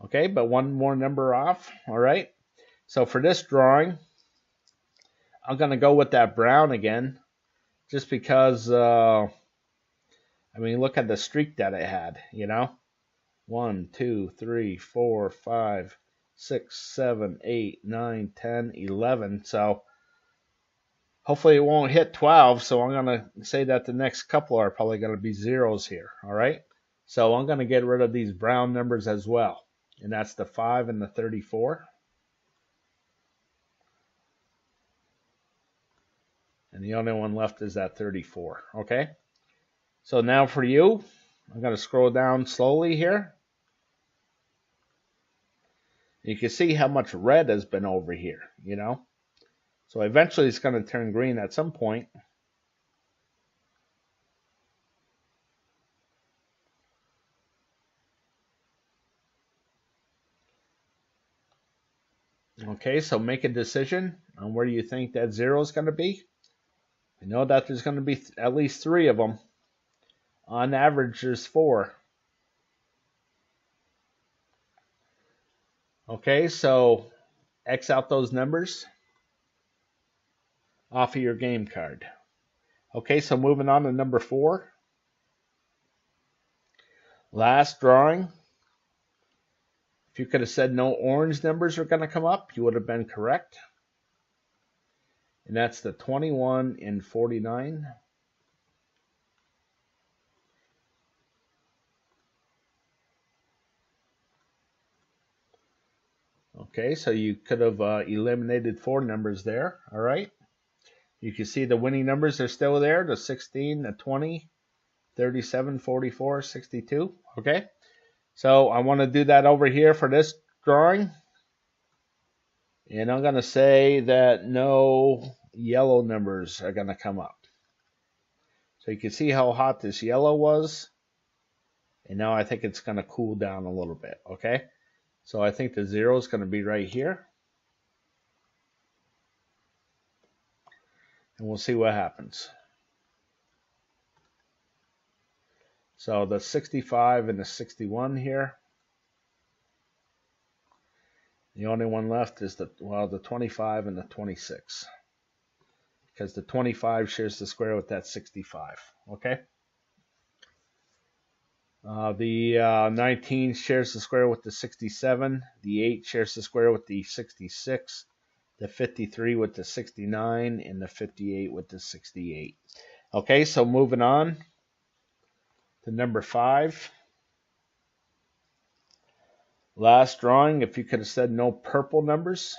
Okay, but one more number off. All right. So for this drawing, I'm going to go with that brown again, just because, I mean, look at the streak that it had, you know. 1, 2, 3, 4, 5, 6, 7, 8, 9, 10, 11. So hopefully it won't hit 12. So I'm going to say that the next couple are probably going to be zeros here. All right. So I'm going to get rid of these brown numbers as well. And that's the 5 and the 34. And the only one left is that 34. Okay. So now for you, I'm going to scroll down slowly here. You can see how much red has been over here, you know. So eventually it's going to turn green at some point. Okay, so make a decision on where you think that 0 is going to be. I know that there's going to be at least 3 of them. On average, there's 4. Okay, so X out those numbers off of your game card. Okay, so moving on to number 4. Last drawing. If you could have said no orange numbers are going to come up, you would have been correct. And that's the 21 and 49. Okay, so you could have eliminated 4 numbers there. All right. You can see the winning numbers are still there. The 16, the 20, 37, 44, 62. Okay. So I want to do that over here for this drawing. And I'm going to say that no yellow numbers are going to come up. So you can see how hot this yellow was. And now I think it's going to cool down a little bit. Okay. So I think the 0 is going to be right here. And we'll see what happens. So the 65 and the 61 here. The only one left is the 25 and the 26. Because the 25 shares the square with that 65. Okay? The 19 shares the square with the 67. The 8 shares the square with the 66. The 53 with the 69. And the 58 with the 68. Okay, so moving on to number 5. Last drawing, if you could have said no purple numbers,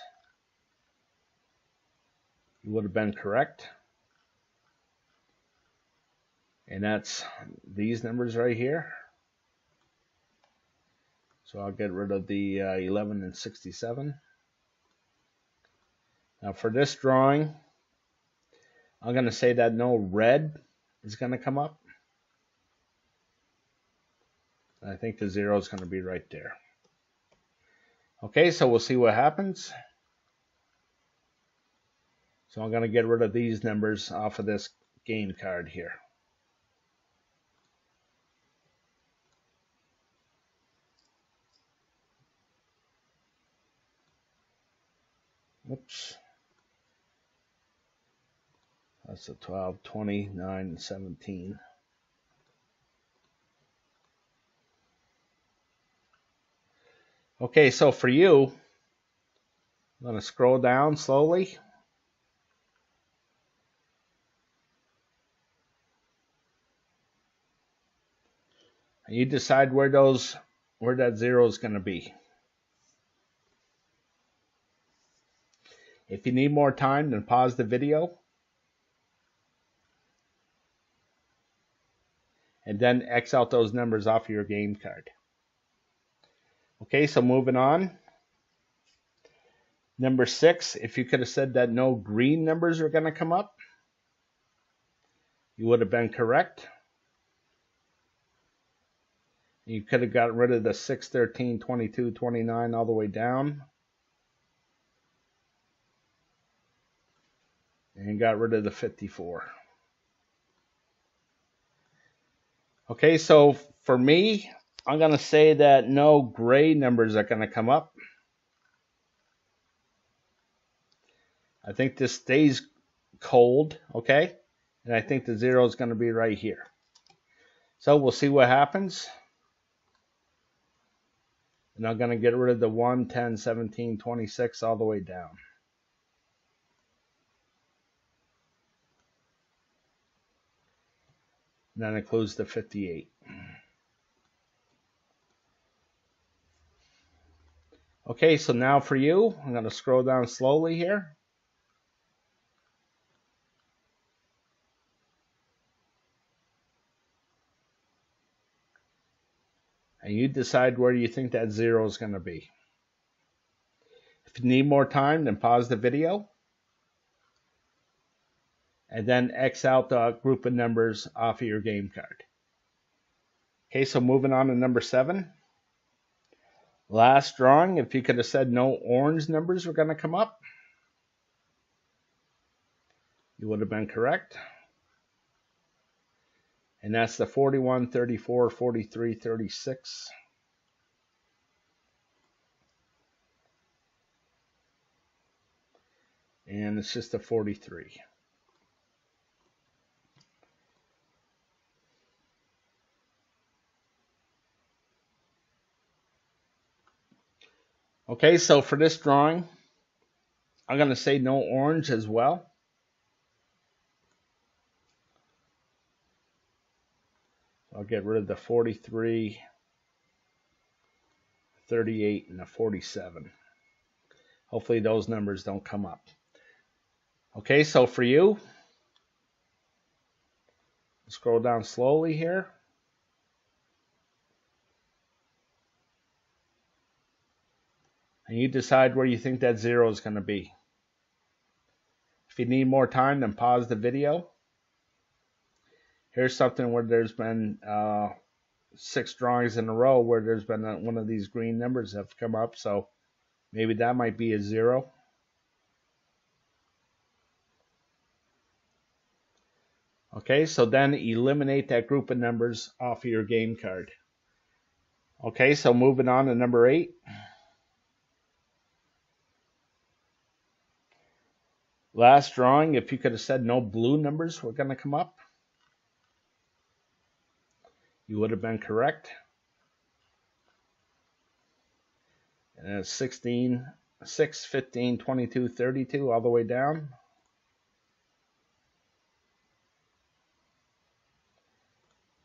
you would have been correct. And that's these numbers right here. So I'll get rid of the 11 and 67. Now for this drawing, I'm going to say that no red is going to come up. I think the 0 is going to be right there. Okay, so we'll see what happens. So I'm going to get rid of these numbers off of this game card here. Oops. That's the 12, 20, 9, and 17. Okay, so for you, I'm going to scroll down slowly. And you decide where that 0 is going to be. If you need more time, then pause the video. And then X out those numbers off of your game card. Okay, so moving on. Number 6, if you could have said that no green numbers are going to come up, you would have been correct. You could have got rid of the 6, 13, 22, 29 all the way down. And got rid of the 54. Okay, so for me, I'm going to say that no gray numbers are going to come up. I think this stays cold, okay? And I think the 0 is going to be right here. So we'll see what happens. And I'm going to get rid of the 1, 10, 17, 26 all the way down. And that includes the 58. Okay, so now for you, I'm going to scroll down slowly here. And you decide where you think that 0 is going to be. If you need more time, then pause the video. And then X out the group of numbers off of your game card. Okay, so moving on to number 7. Last drawing, if you could have said no orange numbers were going to come up, you would have been correct. And that's the 41, 34, 43, 36. And it's just a 43. Okay, so for this drawing, I'm going to say no orange as well. I'll get rid of the 43, 38, and the 47. Hopefully those numbers don't come up. Okay, so for you, scroll down slowly here. And you decide where you think that 0 is going to be. If you need more time, then pause the video. Here's something where there's been 6 drawings in a row where there's been one of these green numbers have come up. So maybe that might be a 0. Okay, so then eliminate that group of numbers off of your game card. Okay, so moving on to number 8. Last drawing, if you could have said no blue numbers were going to come up, you would have been correct. And it's 16, 6, 15, 22, 32, all the way down.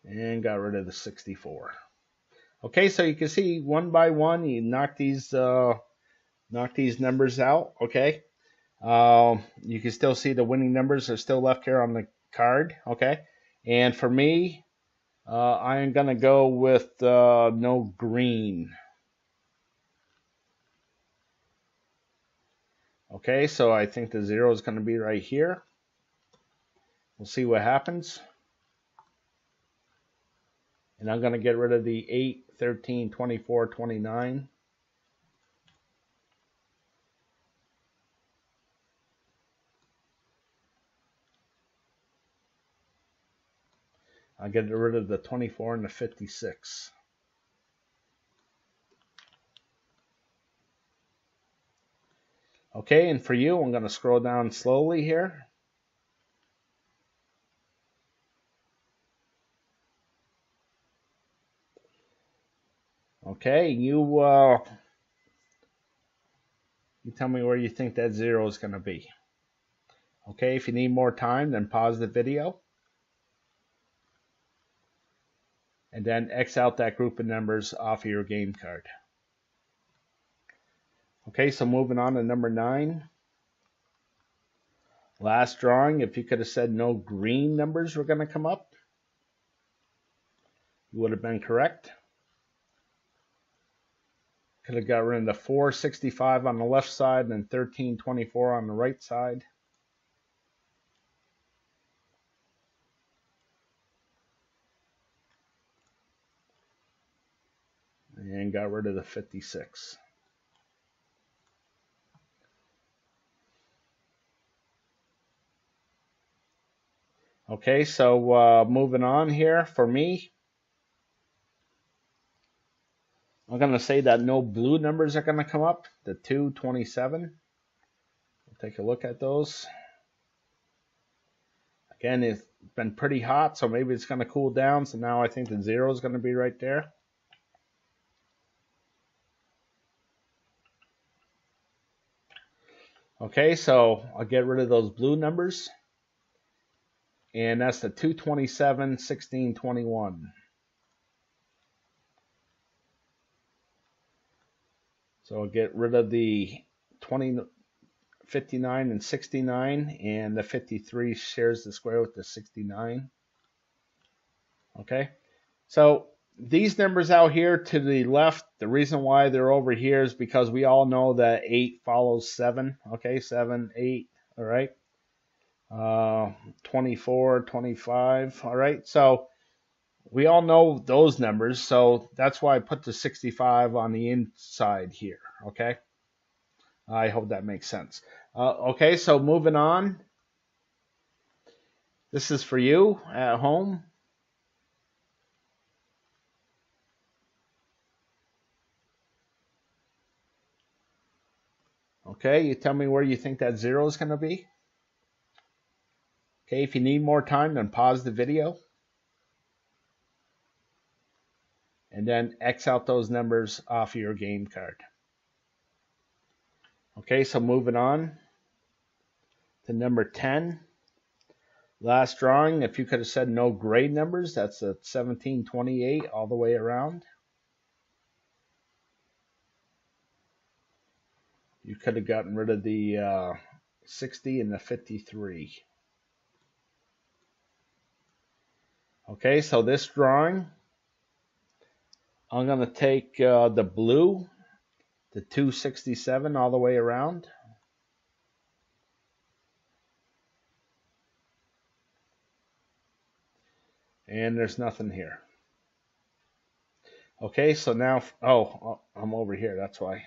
And got rid of the 64. Okay, so you can see one by one, you knock these numbers out. Okay, you can still see the winning numbers are still left here on the card. Okay, and for me, I am gonna go with no green. Okay, so I think the 0 is going to be right here. We'll see what happens. And I'm going to get rid of the 8, 13, 24, 29. I'll get rid of the 24 and the 56. Okay, and for you, I'm going to scroll down slowly here. Okay, you tell me where you think that 0 is going to be. Okay, if you need more time, then pause the video. And then X out that group of numbers off of your game card. Okay, so moving on to number 9. Last drawing, if you could have said no green numbers were going to come up, you would have been correct. Could have got rid of the 465 on the left side and then 1324 on the right side. And got rid of the 56. Okay, so moving on here for me, I'm going to say that no blue numbers are going to come up, the 2, 27. We'll take a look at those. Again, it's been pretty hot, so maybe it's going to cool down. So now I think the 0 is going to be right there. Okay, so I'll get rid of those blue numbers. And that's the 2, 27, 16, 21. So I'll get rid of the 20, 59 and 69, and the 53 shares the square with the 69. Okay, so these numbers out here to the left, the reason why they're over here is because we all know that 8 follows 7. Okay, 7, 8, all right. 24, 25, all right. So we all know those numbers, so that's why I put the 65 on the inside here, okay? I hope that makes sense. Okay, so moving on. This is for you at home. Okay, you tell me where you think that 0 is going to be. Okay, if you need more time, then pause the video. And then X out those numbers off of your game card. Okay, so moving on to number 10. Last drawing, if you could have said no gray numbers, that's a 17, 28 all the way around. You could have gotten rid of the 60 and the 53. Okay, so this drawing, I'm going to take the blue, the 267 all the way around. And there's nothing here. Okay, so now, oh, I'm over here, that's why.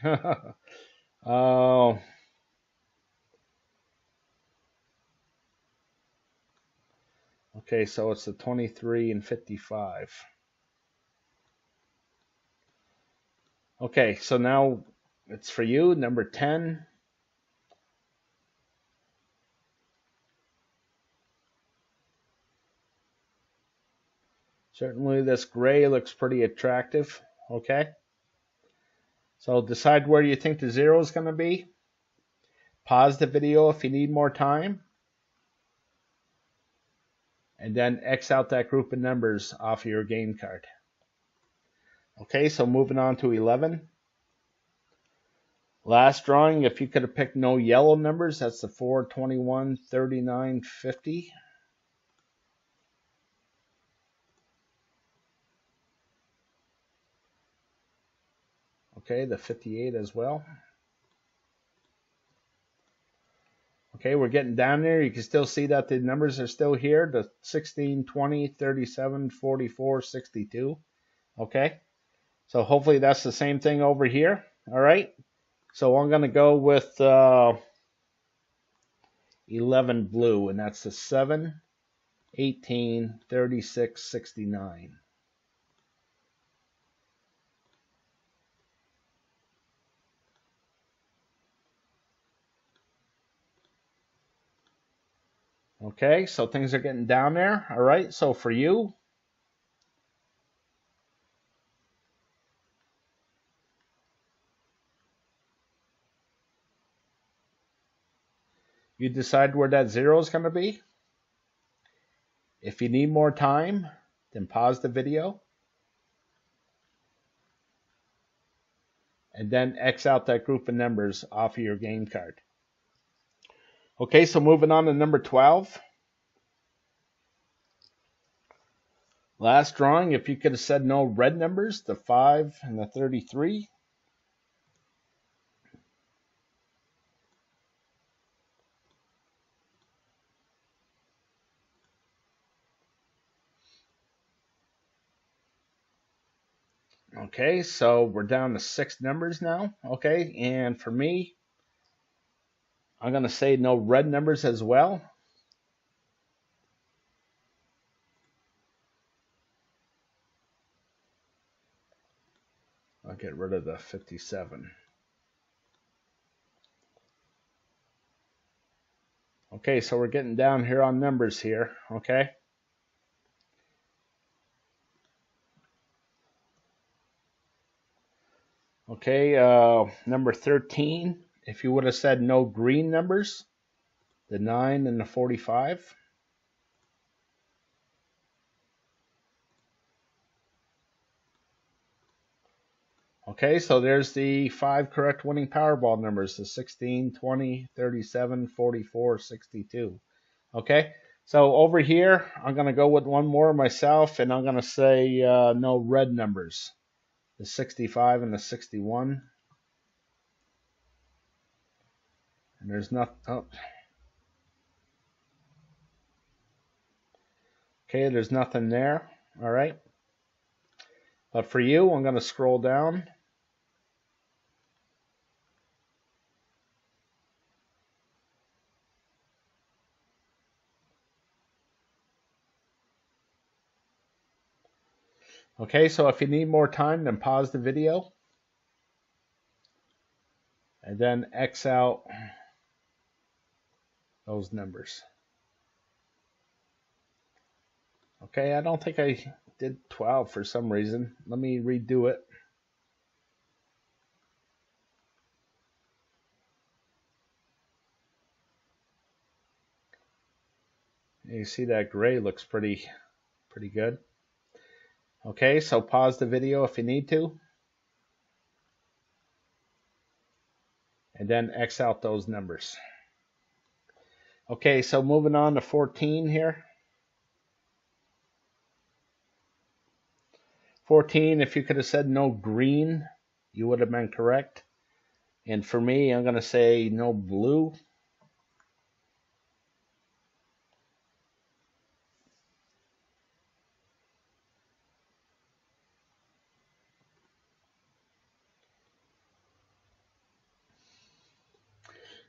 Okay, so it's the 23 and 55. Okay, so now it's for you, number 10. Certainly this gray looks pretty attractive. Okay. So decide where you think the 0 is going to be. Pause the video if you need more time. And then X out that group of numbers off of your game card. Okay, so moving on to 11. Last drawing, if you could have picked no yellow numbers, that's the 4, 21, 39, 50. Okay, the 58 as well. Okay, we're getting down there. You can still see that the numbers are still here. The 16, 20, 37, 44, 62. Okay, so hopefully that's the same thing over here. All right, so I'm going to go with 11 blue, and that's the 7, 18, 36, 69. Okay, so things are getting down there. All right, so for you, you decide where that 0 is going to be. If you need more time, then pause the video. And then X out that group of numbers off of your game card. Okay, so moving on to number 12. Last drawing, if you could have said no red numbers, the 5 and the 33. Okay, so we're down to 6 numbers now. Okay, and for me, I'm going to say no red numbers as well. I'll get rid of the 57. Okay, so we're getting down here on numbers here, okay? Okay, number 13, if you would have said no green numbers, the 9 and the 45. Okay, so there's the 5 correct winning Powerball numbers, the 16, 20, 37, 44, 62. Okay, so over here, I'm going to go with one more myself, and I'm going to say no red numbers, the 65 and the 61. And there's not, oh. Okay, there's nothing there, all right. But for you, I'm going to scroll down. Okay, so if you need more time, then pause the video. And then X out those numbers. Okay, I don't think I did 12 for some reason. Let me redo it. You see that gray looks pretty good. Okay, so pause the video if you need to. And then X out those numbers. Okay, so moving on to 14 here. 14, if you could have said no green, you would have been correct. And for me, I'm going to say no blue.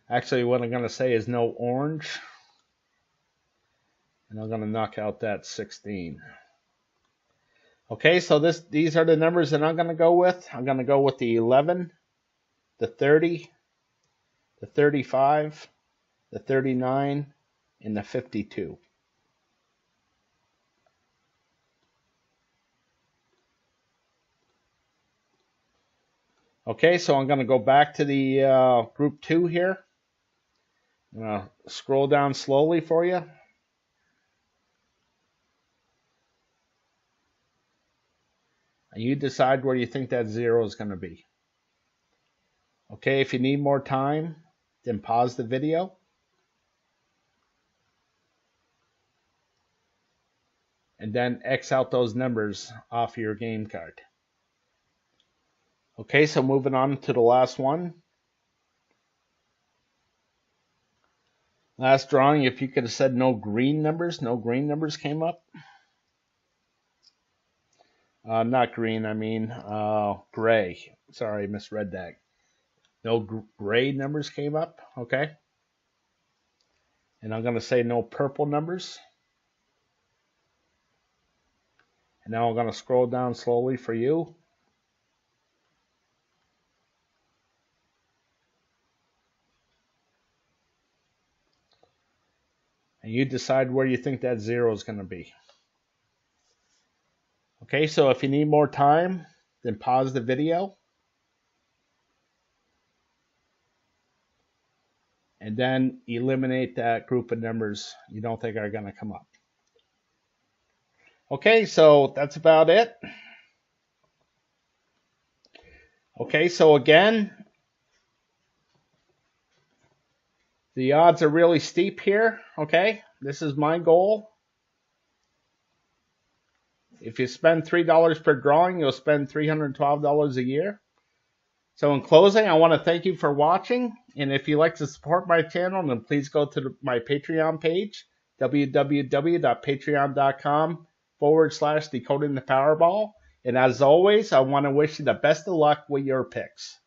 Actually, what I'm going to say is no orange. And I'm going to knock out that 16. Okay, so these are the numbers that I'm going to go with. I'm going to go with the 11, the 30, the 35, the 39, and the 52. Okay, so I'm going to go back to the group 2 here. I'm going to scroll down slowly for you. And you decide where you think that 0 is going to be. Okay, if you need more time, then pause the video. And then X out those numbers off your game card. Okay, so moving on to the last one. Last drawing, if you could have said no green numbers came up. Not green, I mean gray. Sorry, misread that. No gray numbers came up, okay? And I'm going to say no purple numbers. And now I'm going to scroll down slowly for you. And you decide where you think that 0 is going to be. Okay, so if you need more time, then pause the video. And then eliminate that group of numbers you don't think are going to come up. Okay, so that's about it. Okay, so again, the odds are really steep here, okay? This is my goal. If you spend $3 per drawing, you'll spend $312 a year. So in closing, I want to thank you for watching. And if you'd like to support my channel, then please go to my Patreon page, www.patreon.com/Decoding the Powerball. And as always, I want to wish you the best of luck with your picks.